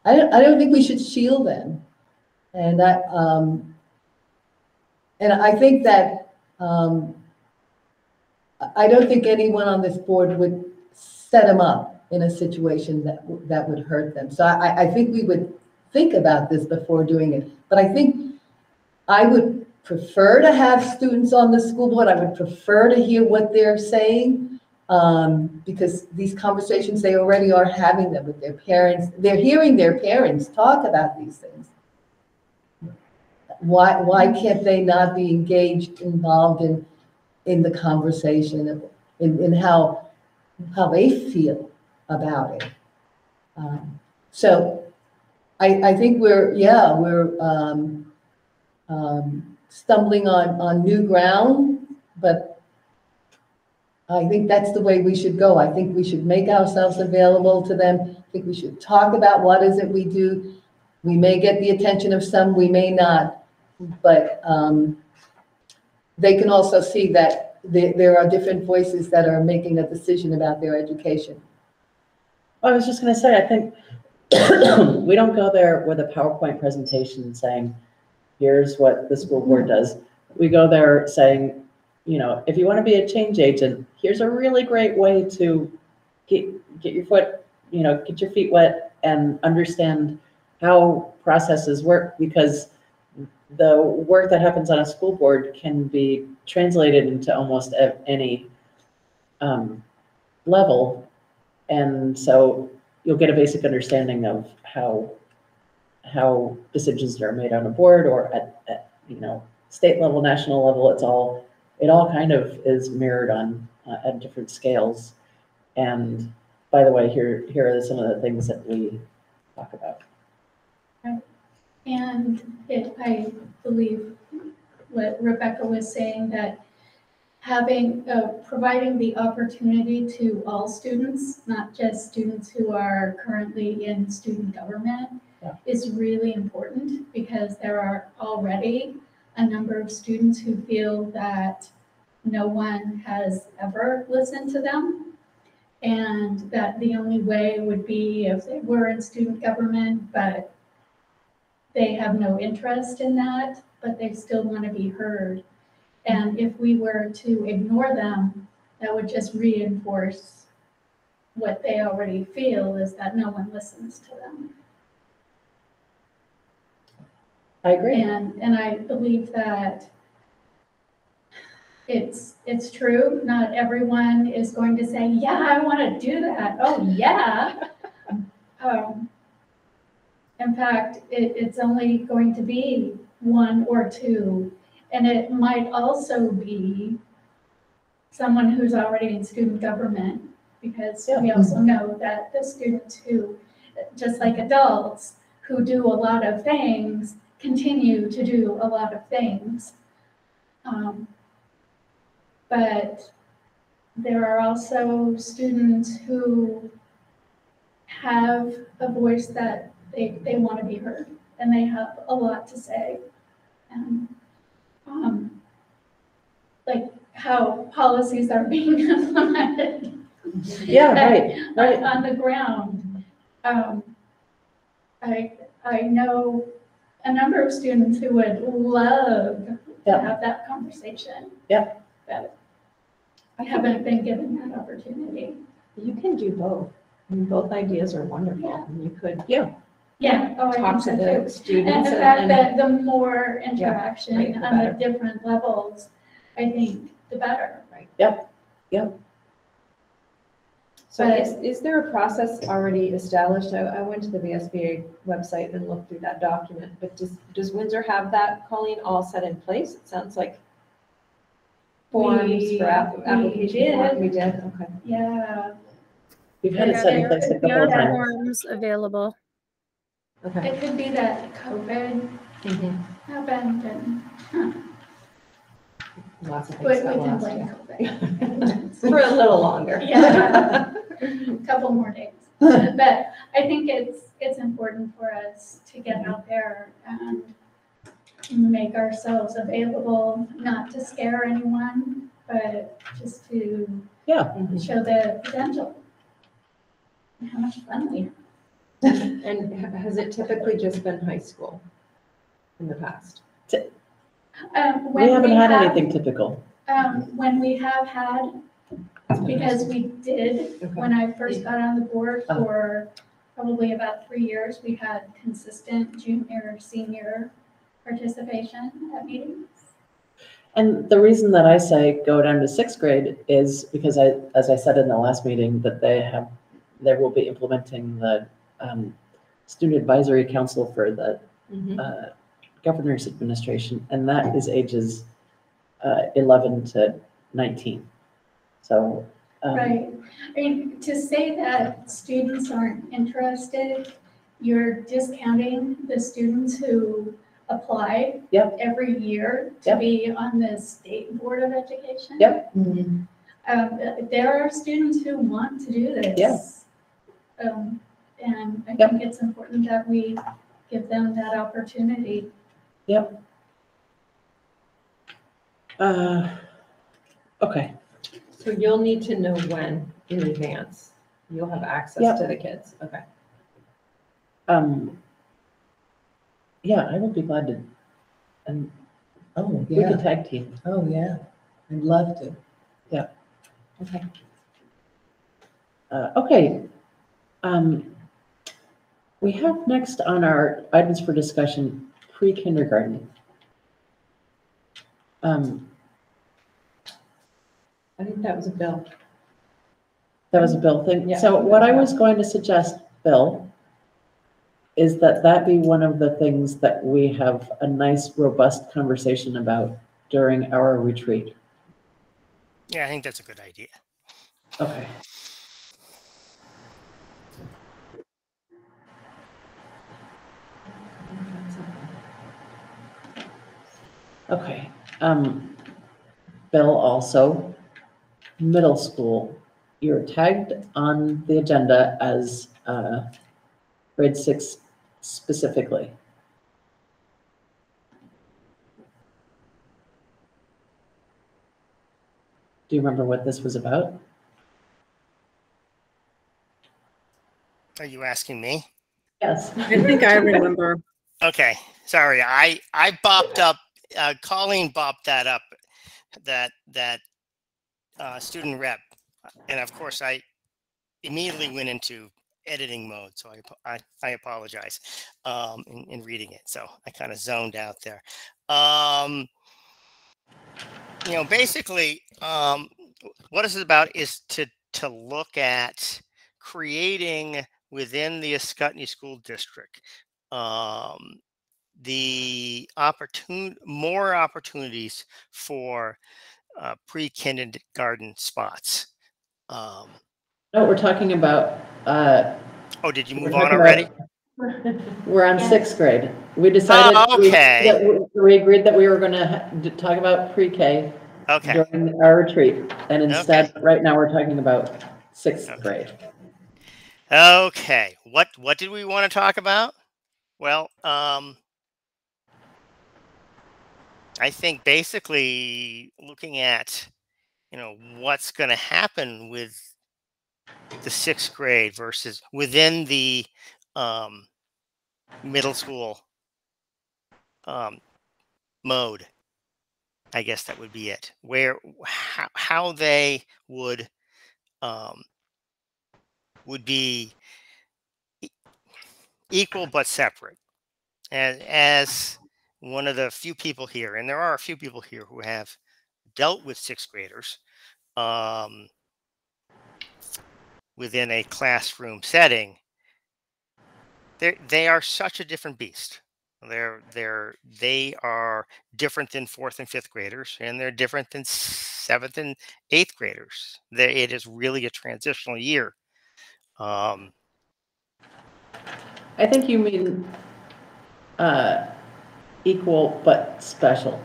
I don't think we should shield them. And I think that I don't think anyone on this board would set them up in a situation that would hurt them. So I think we would think about this before doing it. But I think I would prefer to have students on the school board. I would prefer to hear what they're saying because these conversations, they already are having them with their parents. They're hearing their parents talk about these things. Why can't they not be engaged, involved in the conversation, in how they feel about it? So I think we're stumbling on new ground, but I think that's the way we should go. I think we should make ourselves available to them. I think we should talk about what is it we do. We may get the attention of some, we may not, but they can also see that there are different voices that are making a decision about their education. I was just going to say, I think we don't go there with a PowerPoint presentation saying, here's what the school board does. We go there saying, if you want to be a change agent, here's a really great way to get your foot, get your feet wet and understand how processes work, because the work that happens on a school board can be translated into almost any level. And so you'll get a basic understanding of how decisions are made on a board or at state level, national level. It all kind of is mirrored on at different scales. And by the way, here are some of the things that we talk about. Right. And I believe what Rebecca was saying, that providing the opportunity to all students, not just students who are currently in student government, is really important, because there are already a number of students who feel that no one has ever listened to them, and that the only way would be if they were in student government, but they have no interest in that, but they still want to be heard. And if we were to ignore them, that would just reinforce what they already feel, is that no one listens to them. I agree. And I believe that it's true. Not everyone is going to say, yeah, I want to do that. Oh, yeah. In fact, it's only going to be one or two. And it might also be someone who's already in student government, because we also know that the students who, just like adults, who do a lot of things, continue to do a lot of things. But there are also students who have a voice that they want to be heard, and they have a lot to say. And like how policies are being implemented. Right. On the ground. I know a number of students who would love to have that conversation. But I haven't been given that opportunity. You can do both. I mean, both ideas are wonderful. And you could Talk to the students. And the fact that the more interaction on the different levels, I think the better. Right. Yep. So But- is there a process already established? I went to the VSBA website and looked through that document, but does Windsor have that, Colleen, all set in place? It sounds like forms for application. did. We did, okay. Yeah, We've had it set in place a couple of There are times. forms available. Okay. it could be that COVID Mhm. happened and Lots of we things got can lost. blame Yeah. COVID. For a little longer. Yeah. Couple more days. But I think it's important for us to get out there and make ourselves available, not to scare anyone, but just to Yeah. show the potential. And how much fun we have. And has it typically just been high school in the past? We haven't had anything typical. When we have had, because we did, when I first got on the board for probably about 3 years, we had consistent junior, senior participation at meetings. And the reason that I say go down to 6th grade is because as I said in the last meeting, that they will be implementing the student advisory council for the governor's administration, and that is ages 11 to 19. So. Right. I mean, to say that students aren't interested, you're discounting the students who apply every year to be on the state board of education. Yep. There are students who want to do this. Yes. And I think it's important that we give them that opportunity. Yep. Okay. So you'll need to know when in advance. You'll have access to the kids. Okay. Yeah, I would be glad to. And Oh, we yeah. could tag team. Oh, yeah. I'd love to. Yeah. Okay. Okay. We have next on our items for discussion pre-kindergarten. I think that was a bill. That was a Bill thing. Yeah. So what I was going to suggest, Bill, is that be one of the things that we have a nice, robust conversation about during our retreat. Yeah, I think that's a good idea. Okay. Okay. Bill, also, middle school, you're tagged on the agenda as grade 6 specifically. Do you remember what this was about? Are you asking me? Yes. I think I remember. Okay, sorry. I bopped up. Colleen bopped that up. That student rep, and of course I immediately went into editing mode. So I apologize in reading it. So I kind of zoned out there. Basically, what this is about is to look at creating within the Ascutney School District the more opportunities for pre-kindergarten spots. No, we're talking about. Oh, did you move on already? We're on 6th grade. We decided. Okay. We agreed that we were going to talk about pre-K during our retreat, and instead, right now, we're talking about 6th grade. Okay. What did we want to talk about? Well, I think basically looking at, what's going to happen with the 6th grade versus within the middle school mode. I guess that would be it. How they would be equal but separate. And as one of the few people here, and there are a few people here who have dealt with 6th graders, within a classroom setting, they are such a different beast. They are different than 4th and 5th graders, and they're different than 7th and 8th graders. It is really a transitional year. I think you mean equal but special.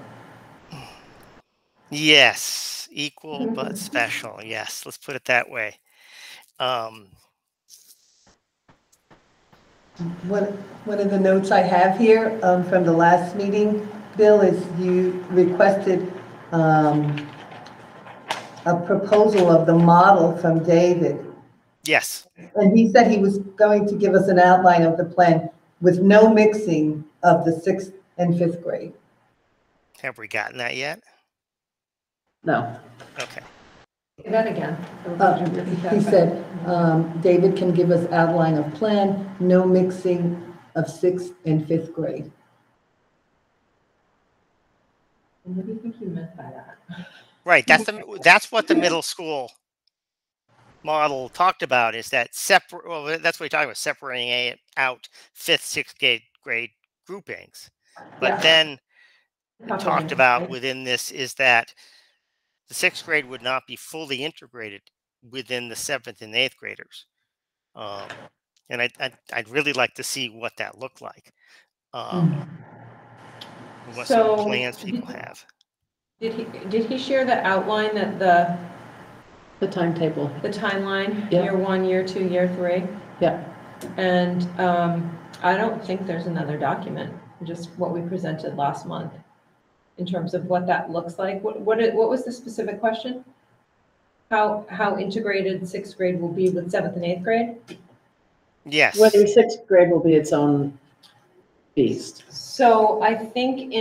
Yes, equal but special. Yes, let's put it that way. One of the notes I have here from the last meeting, Bill, is you requested a proposal of the model from David. Yes. And he said he was going to give us an outline of the plan with no mixing of the 6th and 5th grade. Have we gotten that yet? No. Okay. Say that again. He said David can give us outline of plan, no mixing of 6th and 5th grade. What do you think you meant by that? Right. That's what the middle school model talked about, is that separate. Well, that's what we talked about, separating out 5th, 6th grade groupings. But then talked about within this is that the 6th grade would not be fully integrated within the 7th and 8th graders. And I'd really like to see what that looked like. What sort of plans people have. Did he share the outline that the timetable, the timeline, yeah. year 1, year 2, year 3? Yeah. And I don't think there's another document, just what we presented last month in terms of what that looks like. What was the specific question? How integrated 6th grade will be with 7th and 8th grade? Yes. Whether 6th grade will be its own beast. So I think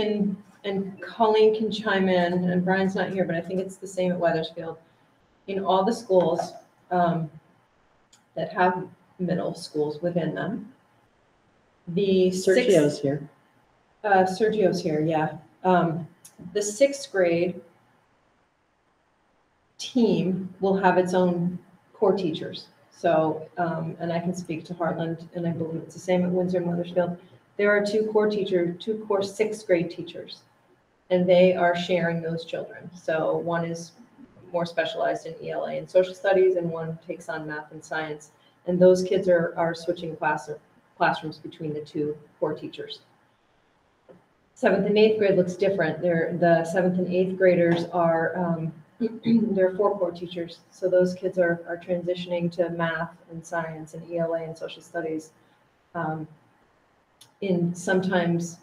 and Colleen can chime in, and Brian's not here, but I think it's the same at Wethersfield. In all the schools that have middle schools within them, Sergio's here. Sergio's here, yeah. The 6th grade team will have its own core teachers. So, and I can speak to Heartland, and I believe it's the same at Windsor and Wethersfield. There are 2 core 6th grade teachers, and they are sharing those children. So one is more specialized in ELA and social studies, and one takes on math and science. And those kids are switching classrooms between the 2 core teachers. 7th and 8th grade looks different. The 7th and 8th graders are, there are 4 core teachers. So those kids are transitioning to math and science and ELA and social studies in sometimes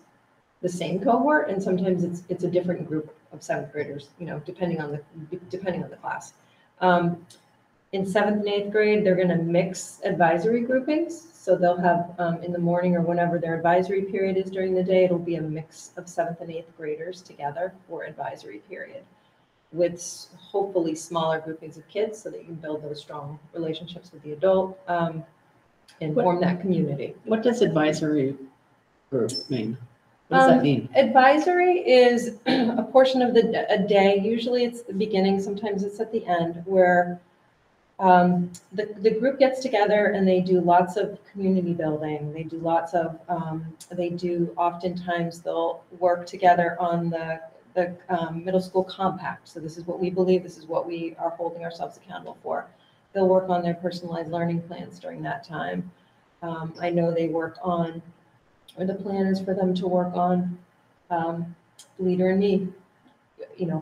the same cohort, and sometimes it's a different group of 7th graders, depending on the class. In 7th and 8th grade, they're going to mix advisory groupings. So they'll have in the morning or whenever their advisory period is during the day, it'll be a mix of 7th and 8th graders together for advisory period, with hopefully smaller groupings of kids so that you can build those strong relationships with the adult and form that community. What does advisory group mean? What does that mean? Advisory is a portion of a day. Usually it's the beginning, sometimes it's at the end, where the group gets together and they do lots of community building. They do lots of, oftentimes they'll work together on the middle school compact. So this is what we believe, this is what we are holding ourselves accountable for. They'll work on their personalized learning plans during that time. I know they work on, or the plan is for them to work on Leader and Me,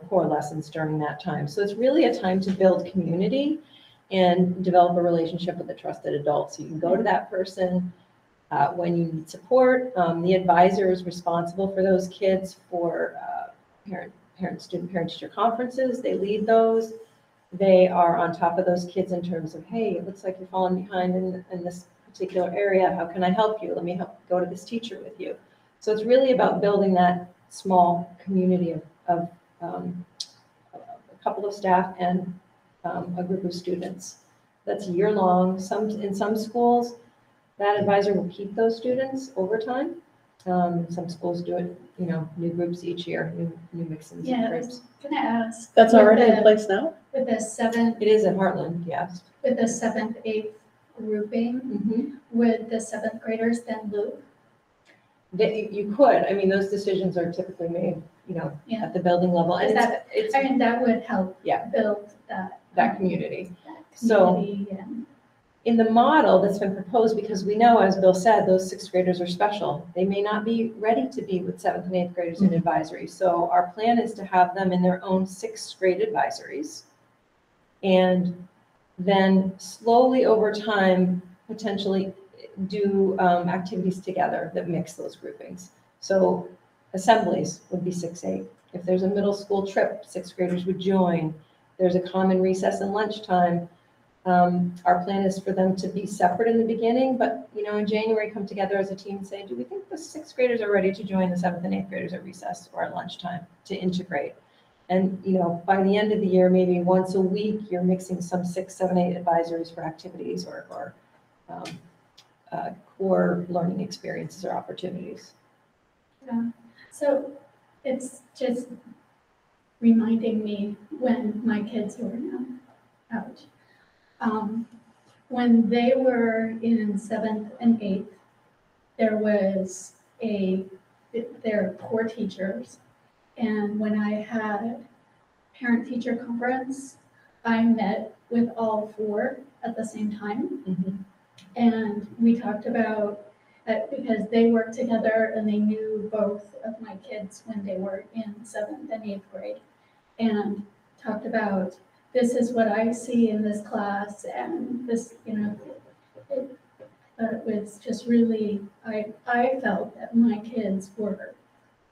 core lessons during that time. So it's really a time to build community and develop a relationship with a trusted adult. So you can go to that person when you need support. The advisor is responsible for those kids for parent-teacher conferences. They lead those. They are on top of those kids in terms of, hey, it looks like you're falling behind in this particular area. How can I help you? Let me go to this teacher with you. So it's really about building that small community of a couple of staff and a group of students. That's year long. In some schools, that advisor will keep those students over time. Some schools do it, new groups each year, new mixings of groups. Can I ask? That's already in place now? with the seventh, It is at Heartland, yes. with the 7th, 8th grouping, would the 7th graders then loop? You could, I mean, those decisions are typically made, you know, Yeah. at the building level, and it's I mean, that would help build that community. So, So in the model that's been proposed, because we know, as Bill said, those 6th graders are special. They may not be ready to be with 7th and 8th graders in advisory. So our plan is to have them in their own 6th grade advisories. And then slowly over time, potentially do activities together that mix those groupings. So assemblies would be 6-8. If there's a middle school trip, 6th graders would join. There's a common recess and lunchtime. Our plan is for them to be separate in the beginning, but you know, in January, come together as a team and say, do we think the 6th graders are ready to join the 7th and 8th graders at recess or at lunchtime to integrate? And you know, by the end of the year, maybe once a week, you're mixing some 6, 7, 8 advisories for activities or core learning experiences or opportunities. Yeah. So it's just reminding me when my kids were now out. When they were in 7th and 8th, there was they're core teachers. And when I had parent-teacher conference, I met with all 4 at the same time. And we talked about, because they worked together and they knew both of my kids when they were in 7th and 8th grade, and talked about, this is what I see in this class, and this, you know, it was just really, I felt that my kids were,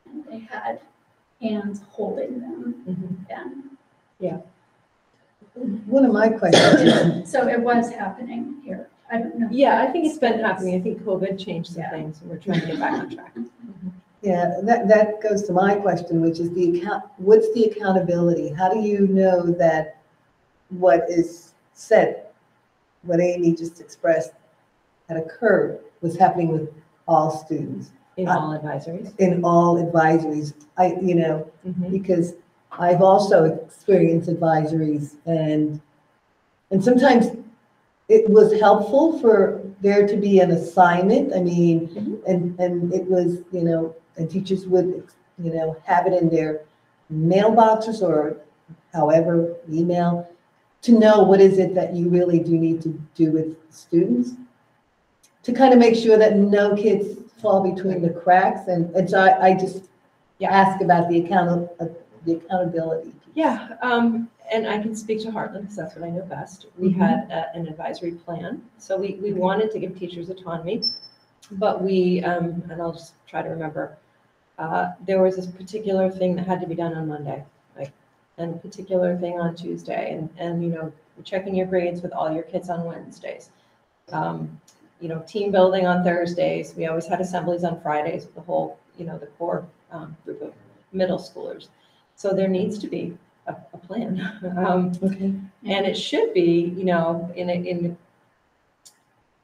and they had hands holding them. Yeah. One of my questions. So it was happening here. I don't know. Yeah, I think it's been happening. I think COVID changed some things, and we're trying to get back on track. Yeah, that goes to my question, which is what's the accountability? How do you know that what is said, what Amy just expressed had occurred, was happening with all students? In all advisories? In all advisories. Because I've also experienced advisories, and sometimes it was helpful for there to be an assignment. I mean, and it was, you know, and teachers would, you know, have it in their mailboxes or however, email, to know what is it that you really do need to do with students, to kind of make sure that no kids fall between the cracks. And so I just ask about the accountability. Yeah, and I can speak to Heartland because that's what I know best. We had an advisory plan. So we wanted to give teachers autonomy, but we, and I'll just try to remember, there was this particular thing that had to be done on Monday, like, and a particular thing on Tuesday, and you know, checking your grades with all your kids on Wednesdays. You know, team building on Thursdays. We always had assemblies on Fridays with the whole, you know, the core group of middle schoolers. So there needs to be a plan. And it should be, you know, in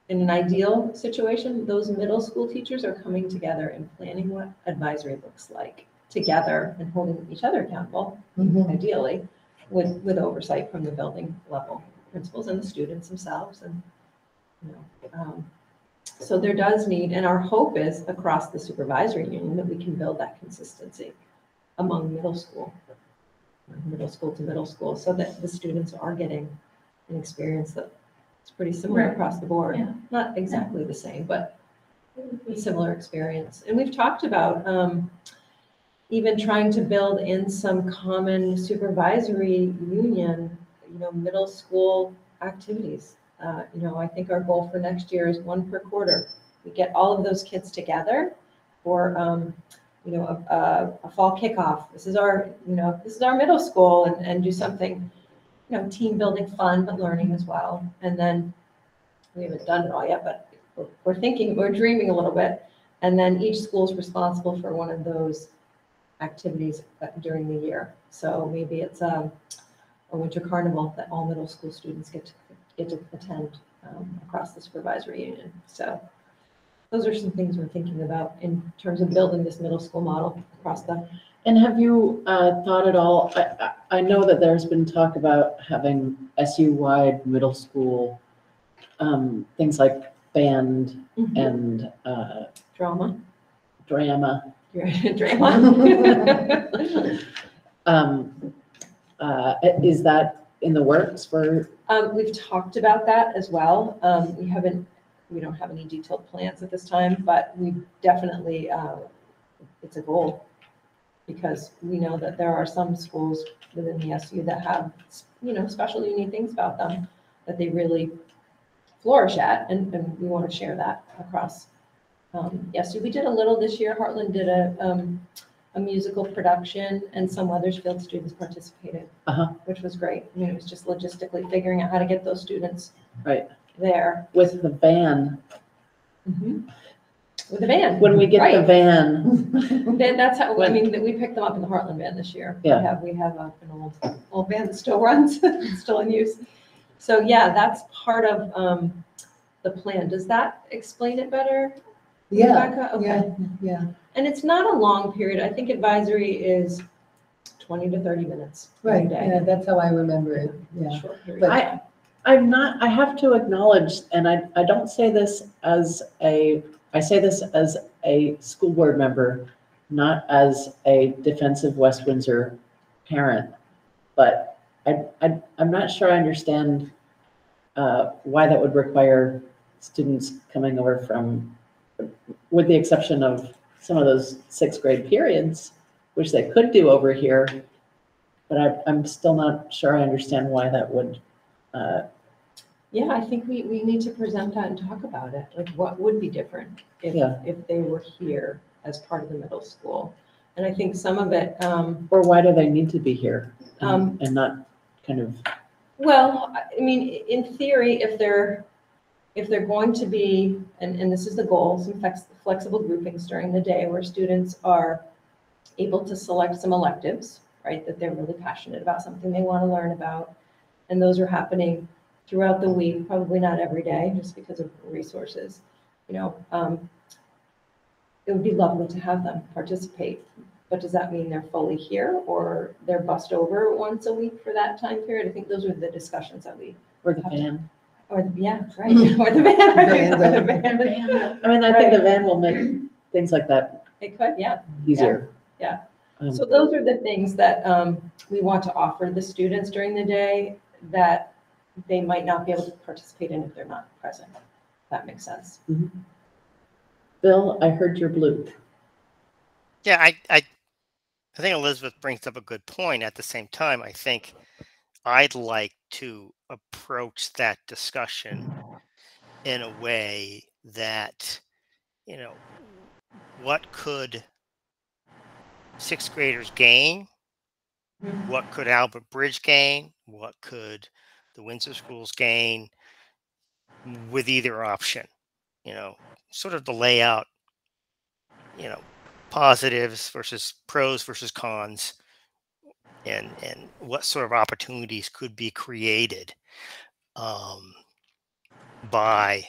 an ideal situation, those middle school teachers are coming together and planning what advisory looks like together and holding each other accountable, ideally, with oversight from the building level principals and the students themselves. And, you know, so there does need, and our hope is across the supervisory union that we can build that consistency among middle school to middle school, so that the students are getting an experience that is pretty similar across the board. Yeah. Not exactly the same, but a similar experience. And we've talked about even trying to build in some common supervisory union, you know, middle school activities. You know, I think our goal for next year is 1 per quarter. We get all of those kids together for you know, a fall kickoff. This is our, you know, this is our middle school, and do something, you know, team building fun, but learning as well. And then we haven't done it all yet, but we're thinking, we're dreaming a little bit. And then each school is responsible for one of those activities during the year. So maybe it's a winter carnival that all middle school students get to attend across the supervisory union. So those are some things we're thinking about in terms of building this middle school model across the. And have you thought at all, I know that there's been talk about having SU-wide middle school, things like band and Drama. drama. Drama. Is that in the works for? We've talked about that as well. We don't have any detailed plans at this time, but we definitely, it's a goal, because we know that there are some schools within the SU that have, special unique things about them that they really flourish at, and we want to share that across SU. We did a little this year. Heartland did a musical production, and some Wethersfield students participated, which was great. I mean, it was just logistically figuring out how to get those students there. With the van. With the van. When we get the van. Then that's how, I mean, we picked them up in the Heartland van this year. Yeah. We have an old van that still runs, still in use. So yeah, that's part of the plan. Does that explain it better? Yeah, Rebecca? Okay. yeah. And it's not a long period. I think advisory is 20 to 30 minutes. Right, every day. yeah, that's how I remember it, yeah. Short period. But I have to acknowledge, and I don't say this I say this as a school board member, not as a defensive West Windsor parent, but I'm not sure I understand why that would require students coming over from, with the exception of some of those 6th grade periods, which they could do over here, but I'm still not sure I understand why that would. Yeah, I think we need to present that and talk about it. Like, what would be different if they were here as part of the middle school? And I think some of it. Or why do they need to be here and not kind of? Well, I mean, in theory, if they're going to be, and this is the goal, some flexible groupings during the day where students are able to select some electives, right, that they're really passionate about, something they want to learn about, and those are happening throughout the week, probably not every day, just because of resources. It would be lovely to have them participate, but does that mean they're fully here, or they're bussed over once a week for that time period? I think those are the discussions that we. Or the van. Or yeah, right. Or the van. I mean, I think the van will make things like that. It could, yeah. Easier. Yeah. So those are the things that we want to offer the students during the day that they might not be able to participate in if they're not present. If that makes sense. Bill, I heard your blue. Yeah, I think Elizabeth brings up a good point. At the same time, I think I'd like to approach that discussion in a way that, what could 6th graders gain? What could Albert Bridge gain? What could the Windsor schools gain with either option? Sort of the layout, positives versus pros versus cons, and what sort of opportunities could be created by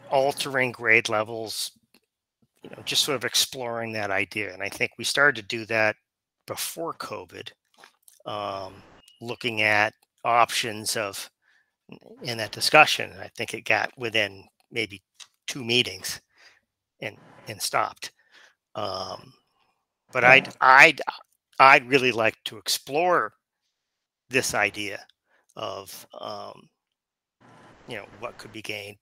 altering grade levels, just sort of exploring that idea. And I think we started to do that before COVID, looking at options in that discussion. And I think it got within maybe 2 meetings and stopped. But I'd really like to explore this idea of, what could be gained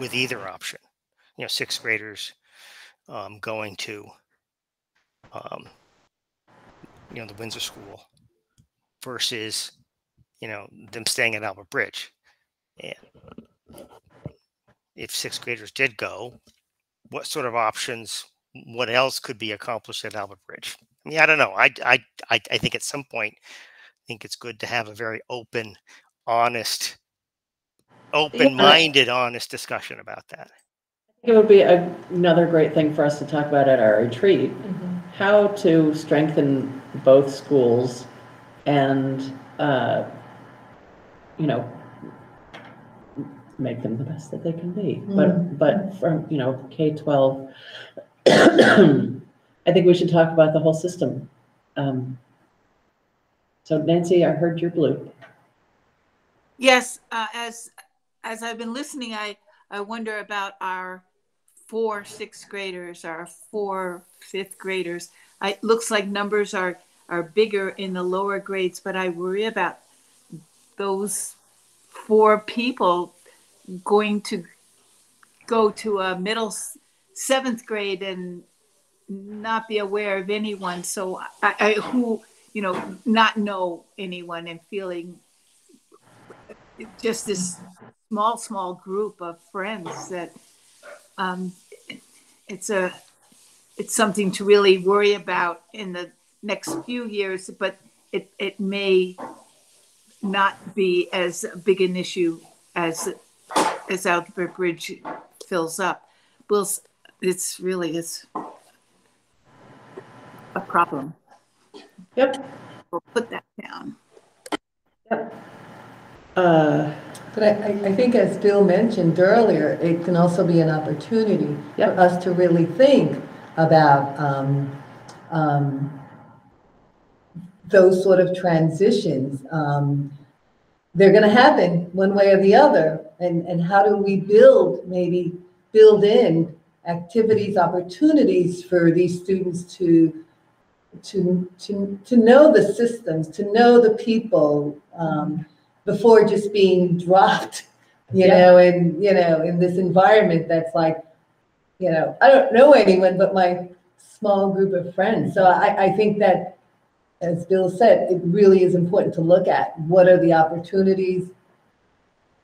with either option. 6th graders going to, the Windsor School versus, them staying at Albert Bridge. And if 6th graders did go, what sort of options, what else could be accomplished at Albert Bridge? I mean, I don't know. I think at some point, I think it's good to have a very open-minded, honest discussion about that. It would be another great thing for us to talk about at our retreat, how to strengthen both schools make them the best that they can be. But from, you know, K-12, I think we should talk about the whole system. So Nancy, I heard your bloop. Yes, as I've been listening, I wonder about our 4 6th graders, our 4 5th graders. It looks like numbers are bigger in the lower grades, but I worry about those 4 people going to go to a middle 7th grade and not be aware of anyone. So I who, you know, not know anyone and feeling just this small group of friends that it's something to really worry about in the next few years, but it may not be as big an issue as Algebra Bridge fills up. Well, it's really a problem. Yep. We'll put that down. Yep. But I think, as Bill mentioned earlier, it can also be an opportunity for us to really think about those sort of transitions. They're going to happen one way or the other, and how do we maybe build in activities, opportunities for these students to know the systems, to know the people, before just being dropped, you know, in this environment that's like, you know, I don't know anyone but my small group of friends. So I think that, as Bill said, it really is important to look at what are the opportunities,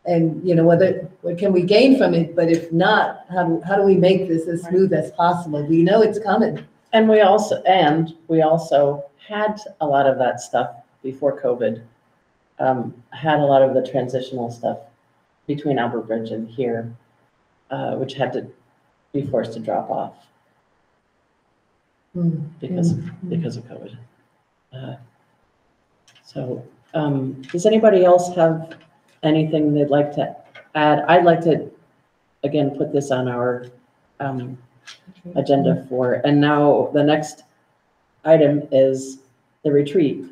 and, you know, what can we gain from it, but if not, how do we make this as smooth as possible? We know it's coming. And we also had a lot of that stuff before COVID. Had a lot of the transitional stuff between Albert Bridge and here, which had to be forced to drop off because of COVID. So does anybody else have anything they'd like to add? I'd like to, again, put this on our agenda and now the next item is the retreat,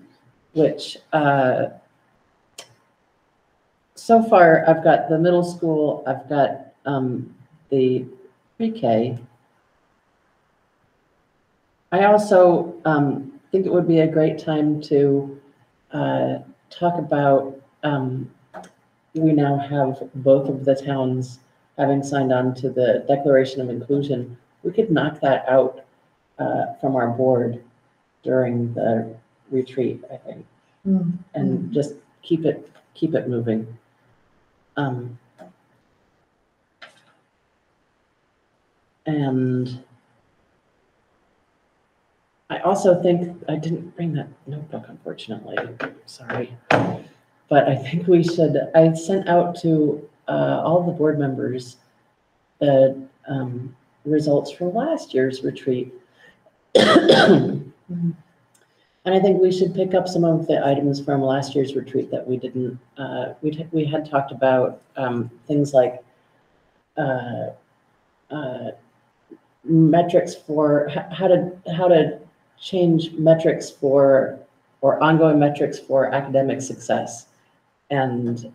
which so far I've got the middle school, I've got the pre-K. I also think it would be a great time to talk about, we now have both of the towns having signed on to the Declaration of Inclusion. We could knock that out from our board during the retreat, I think, and just keep it moving. And I also think, I didn't bring that notebook, unfortunately, sorry. But I think we should, I sent out to all the board members the results from last year's retreat. And I think we should pick up some of the items from last year's retreat that we didn't, we had talked about things like metrics for how to change metrics for, or ongoing metrics for academic success. And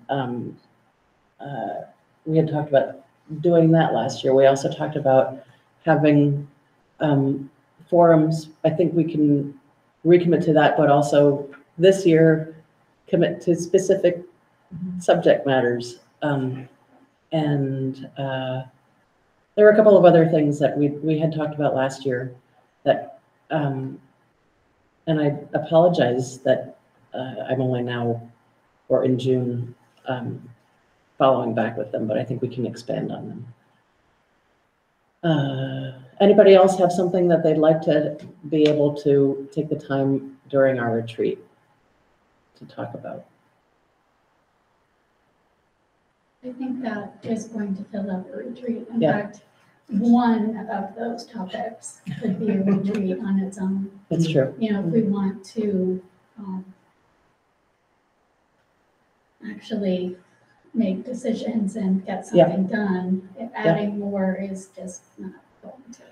we had talked about doing that last year. We also talked about having forums. I think we can recommit to that, but also this year commit to specific subject matters. And there were a couple of other things that we had talked about last year that, and I apologize that I'm only now, or in June, following back with them, but I think we can expand on them. Anybody else have something that they'd like to be able to take the time during our retreat to talk about? I think that is going to fill out the retreat. In fact, one of those topics could be a retreat on its own. That's true. You know, if we want to actually make decisions and get Yeah. something done. Adding more is just not going to.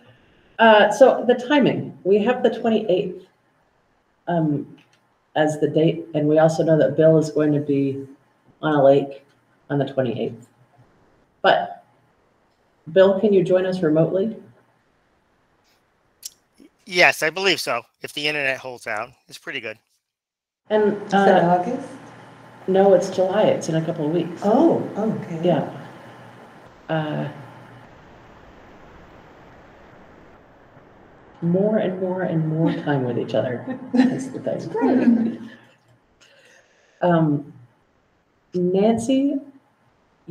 So the timing, we have the 28th as the date, and we also know that Bill is going to be on a lake on the 28th. But Bill, can you join us remotely? Yes, I believe so. If the internet holds out, it's pretty good. And Is that August? no, it's July. It's in a couple of weeks. Oh, okay. Yeah. More and more and more time with each other. That's the thing. Nancy,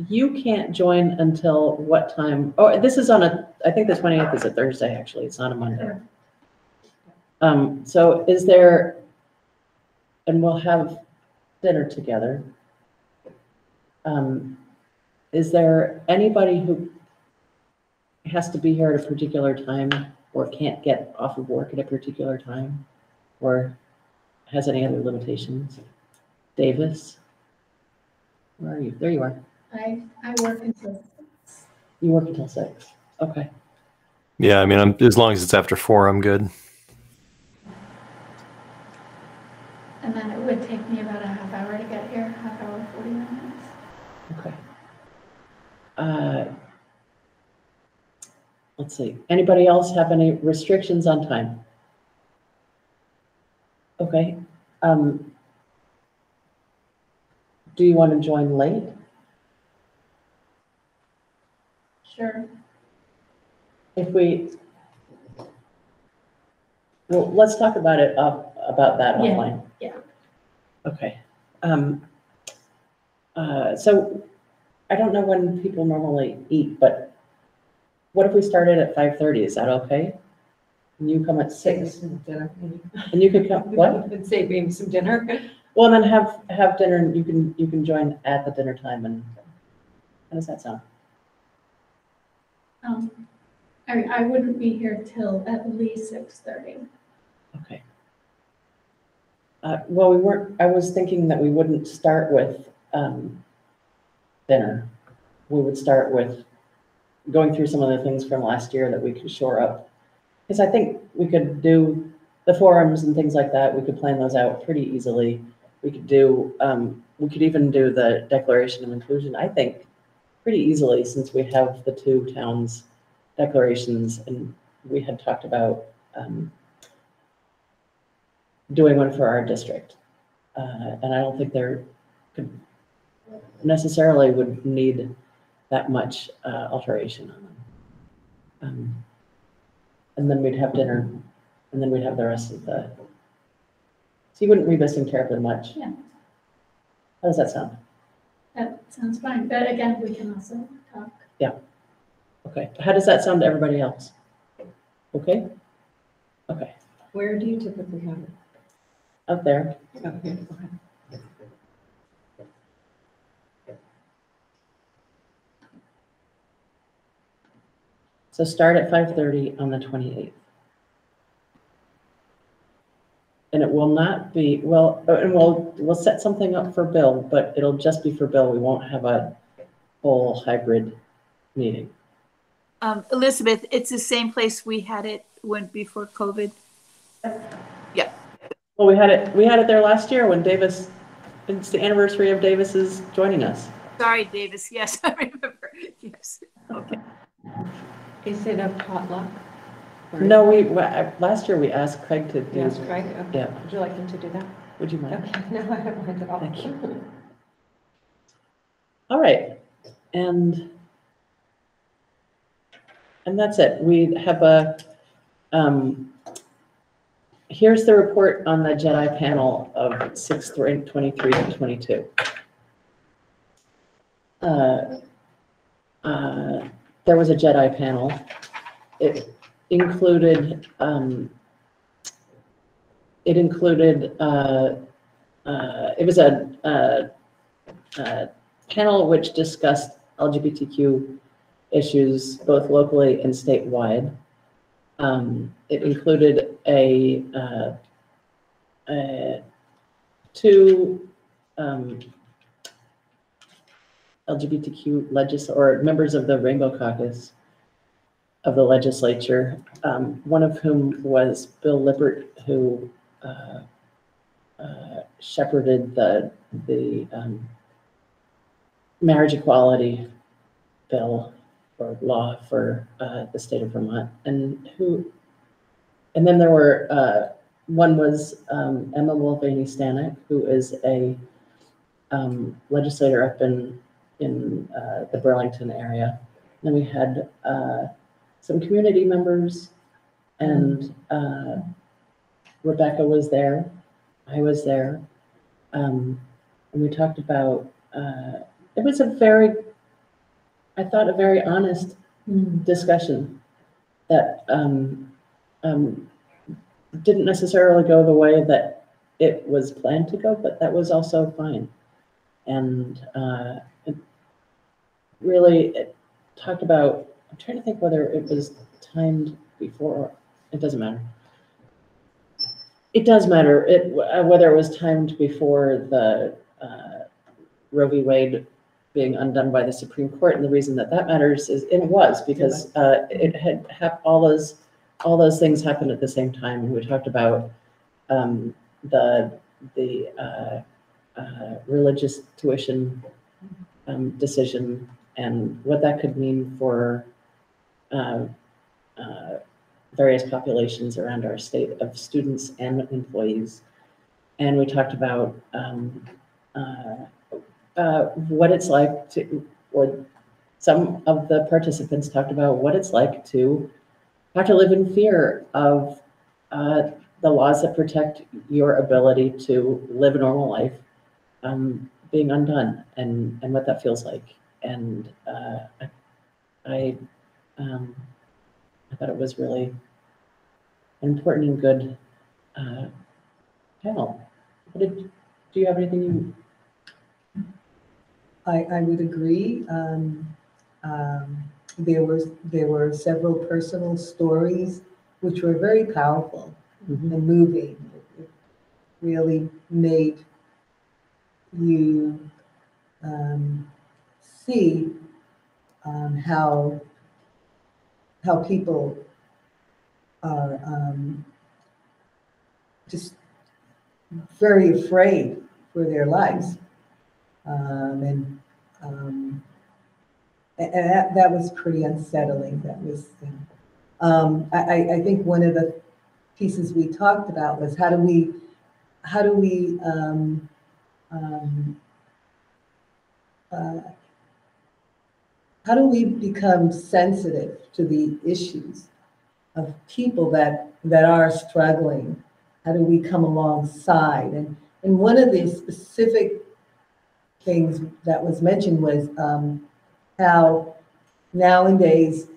you can't join until what time? Oh, this is on I think the 28th is a Thursday, actually. It's not a Monday. So is there, and we'll have dinner together. Is there anybody who has to be here at a particular time or can't get off of work at a particular time or has any other limitations? Davis? Where are you? There you are. I work until 6. You work until 6. Okay. Yeah, I mean, as long as it's after 4, I'm good. And then it would take me about a half hour to get here, half hour, 40 minutes. Okay. Let's see. Anybody else have any restrictions on time? Okay. Do you want to join late? Sure. If we, well, let's talk about it about that offline. Yeah. Okay. So I don't know when people normally eat, but what if we started at 5:30? Is that okay? And you come at 6. Dinner. And you could come, what? And save me some dinner. Well, then have dinner and you can join at the dinner time. And how does that sound? I wouldn't be here till at least 6:30. Okay. Well, I was thinking that we wouldn't start with dinner. We would start with going through some of the things from last year that we could shore up. Because I think we could do the forums and things like that. We could plan those out pretty easily. We could even do the Declaration of Inclusion, I think, pretty easily since we have the 2 towns' declarations and we had talked about doing one for our district. And I don't think there could necessarily would need that much alteration on them. And then we'd have dinner and then we'd have the rest of the, so you wouldn't be missing terribly much. Yeah. How does that sound? That sounds fine. But again, we can also talk. Yeah. Okay. How does that sound to everybody else? Okay? Okay. Where do you typically have it? Out there. Okay. So start at 5:30 on the 28th. And it will not be, well, and we'll set something up for Bill, but it'll just be for Bill. We won't have a whole hybrid meeting. Elizabeth, it's the same place we had it before COVID. Yeah. Well, we had it there last year when Davis, it's the anniversary of Davis's joining us. Sorry, Davis. Yes, I remember. Yes. Okay. Is it a potluck? Or No, last year we asked Craig to do. Yes, Craig. Okay. Yeah. Would you like him to do that? Would you mind? Okay. No, I don't mind at all. Thank you. All right. And that's it. We have here's the report on the JEDI panel of 6/23 to 22. There was a JEDI panel. It included it was a panel which discussed LGBTQ issues both locally and statewide. It included two LGBTQ or members of the Rainbow Caucus of the legislature, one of whom was Bill Lippert, who shepherded the marriage equality bill or law for the state of Vermont, and then there were one was Emma Mulvaney Stanek, who is a legislator up in the Burlington area. Then we had some community members, and Rebecca was there. I was there, and we talked about. It was I thought, a very honest discussion that didn't necessarily go the way that it was planned to go, but that was also fine. And it talked about, I'm trying to think whether it was timed before, it doesn't matter. It does matter whether it was timed before the Roe v. Wade being undone by the Supreme Court, and the reason that matters is, and it was because it had all those things happened at the same time. And we talked about the religious tuition decision and what that could mean for various populations around our state of students and employees. And we talked about what it's like to, or some of the participants talked about what it's like to have to live in fear of the laws that protect your ability to live a normal life being undone, and what that feels like. And I thought it was really an important and good panel. Do you have anything you? I would agree. There were several personal stories which were very powerful and moving. It really made you see how people are just very afraid for their lives. And that was pretty unsettling. That was, I think one of the pieces we talked about was how do we become sensitive to the issues of people that are struggling? How do we come alongside? And one of the specific things that was mentioned was how nowadays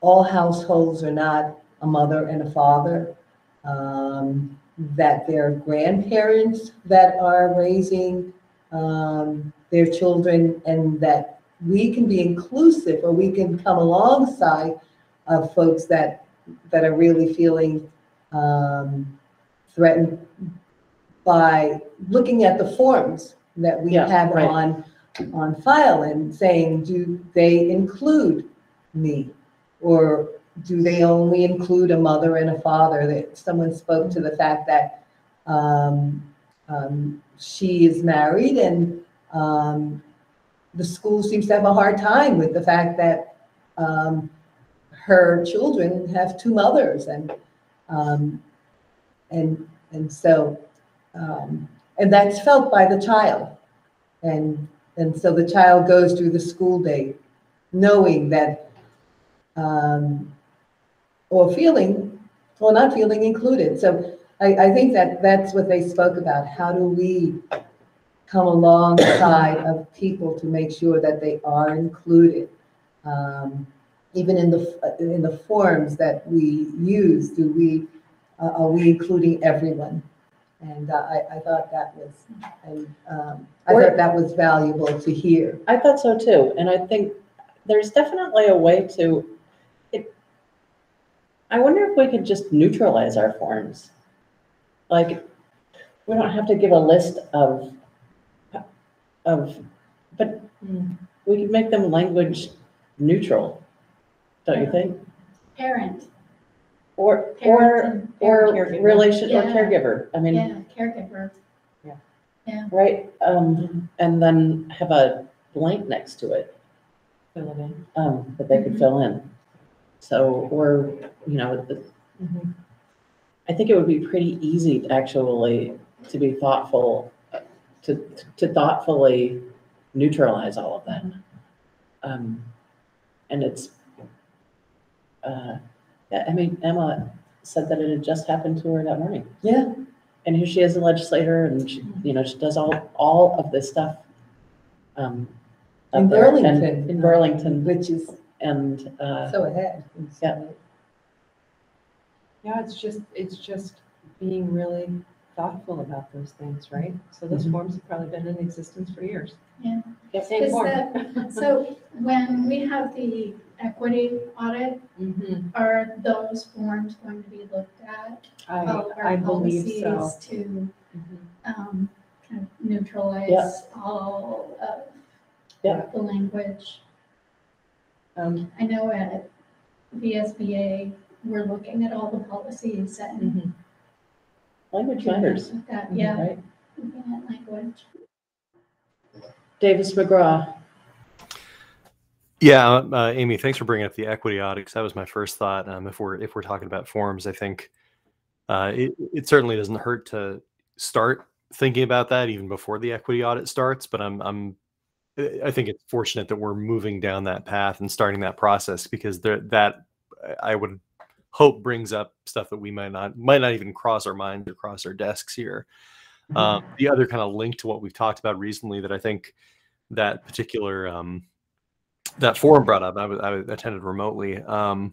all households are not a mother and a father, that there are grandparents that are raising their children, and that we can be inclusive, or we can come alongside of folks that are really feeling threatened by looking at the forms that we have on file and saying, do they include me, or do they only include a mother and a father? That someone spoke to the fact that she is married, and the school seems to have a hard time with the fact that her children have two mothers, and so and that's felt by the child, and so the child goes through the school day knowing that or not feeling included. So I think that's what they spoke about. How do we come alongside of people to make sure that they are included, even in the forms that we use? Are we including everyone? And I thought that was valuable to hear. I thought so too, and I think there's definitely a way to. I wonder if we could just neutralize our forms. Like, we don't have to give a list of of, but we could make them language neutral, don't you think? Parent, Or caregiver. relation or Yeah. caregiver. I mean, yeah, caregiver. right? And then have a blank next to it Fill it in. that they could fill in. So, or I think it would be pretty easy actually to be thoughtful, to thoughtfully neutralize all of that. And it's, yeah, I mean, Emma said that it had just happened to her that morning. Yeah. And here she is, a legislator, and she, she does all of this stuff. In Burlington. In Burlington, Which is and so ahead. Yeah. Yeah, it's just being really thoughtful about those things, right? So those forms have probably been in existence for years. Yeah. Same Is form. So when we have the equity audit, are those forms going to be looked at? All of I our believe so. policies to kind of neutralize all of the language. I know at VSBA, we're looking at all the policies and language matters. Yeah, Right? looking at language. Davis McGraw. Yeah, Amy, thanks for bringing up the equity audit, 'cause that was my first thought. If we're talking about forms, I think it certainly doesn't hurt to start thinking about that even before the equity audit starts. But I think it's fortunate that we're moving down that path and starting that process, because that I would hope brings up stuff that we might not even cross our minds or cross our desks here. The other kind of link to what we've talked about recently that I think that particular that forum brought up, I attended remotely. I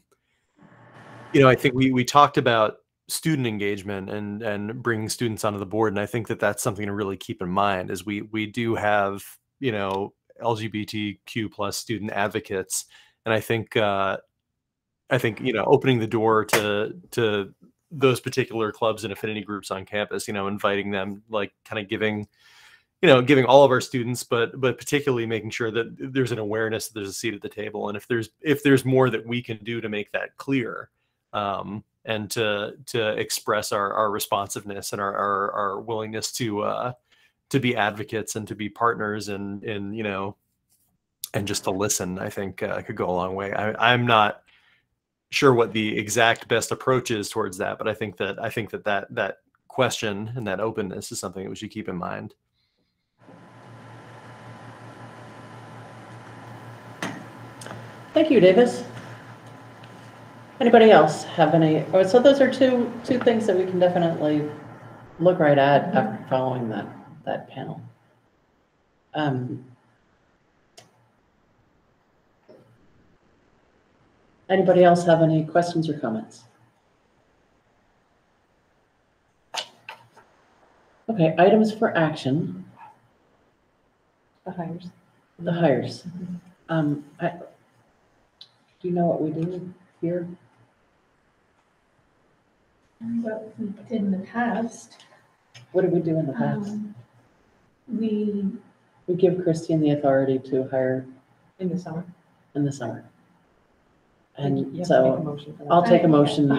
think we talked about student engagement and bringing students onto the board, and I think that that's something to really keep in mind, is we do have LGBTQ plus student advocates, and I think opening the door to those particular clubs and affinity groups on campus, inviting them, like kind of giving all of our students, but particularly making sure that there's an awareness that there's a seat at the table. And if there's more that we can do to make that clear, and to express our responsiveness and our willingness to be advocates and to be partners and just to listen, I think could go a long way. I'm not sure what the exact best approach is towards that, but I think that question and that openness is something that we should keep in mind. Thank you, Davis. Anybody else have any? So those are two things that we can definitely look right at after following that panel. Anybody else have any questions or comments? Okay, items for action. The hires. The hires. Do you know what we do here? What we did in the past. What did we do in the past? We give Christine the authority to hire In the summer. in the summer. And You have to make a so motion for that. I'll take a motion.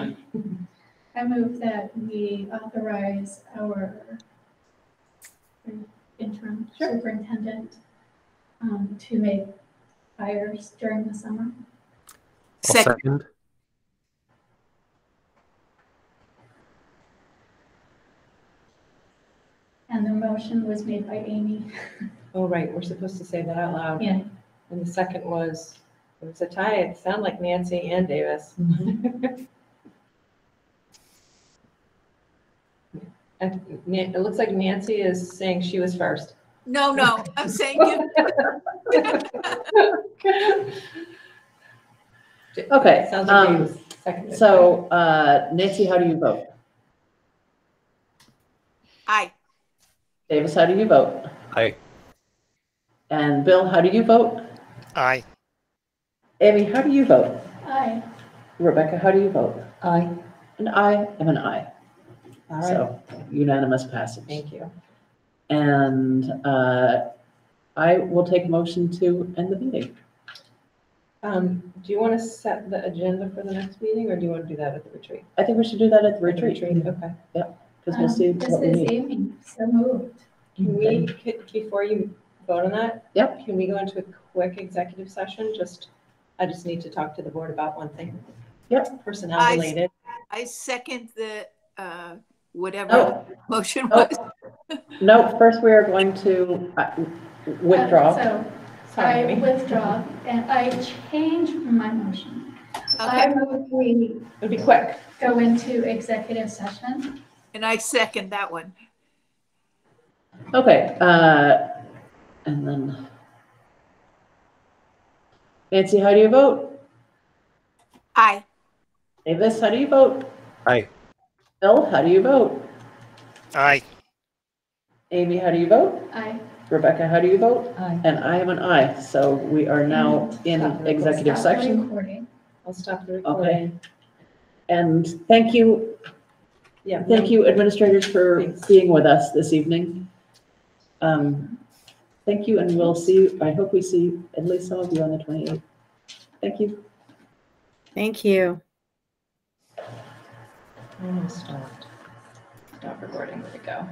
I move that we authorize our interim superintendent to make hires during the summer. Second. And the motion was made by Amy. Oh, right, we're supposed to say that out loud. Yeah. And the second was, it was a tie, it sounded like Nancy and Davis. And it looks like Nancy is saying she was first. No, I'm saying you. Okay. Sounds like he was second. So Nancy, how do you vote? Aye. Davis, how do you vote? Aye. And Bill, how do you vote? Aye. Amy, how do you vote? Aye. Rebecca, how do you vote? Aye. And I am an aye. All right, So unanimous passage. thank you. And I will take motion to end the meeting. Do you want to set the agenda for the next meeting, or do you want to do that at the retreat? I think we should do that at the At the retreat. Okay. Because we'll see This what we is need. Amy, so moved. Can we, before you vote on that? Yep. Can we go into a quick executive session? I just need to talk to the board about one thing. Yep. Personnel I- related. I second the, whatever Oh. motion Oh. was. No, first we are going to withdraw. So Sorry, I Amy. withdraw, and I change my motion. Okay, I move we It'll be quick. go into executive session. and I second that one. Okay, and then Nancy, how do you vote? Aye. Davis, how do you vote? Aye. Bill, how do you vote? Aye. Amy, how do you vote? Aye. Rebecca, how do you vote? Aye. And I am an aye, so we are now in executive Stop the section. recording. I'll stop the recording. And thank you, Yeah. you administrators for Thanks. being with us this evening. Thank you, and we'll see, I hope we see at least some of you on the 28th. Thank you. Thank you. Almost stopped. Stop recording. There we go.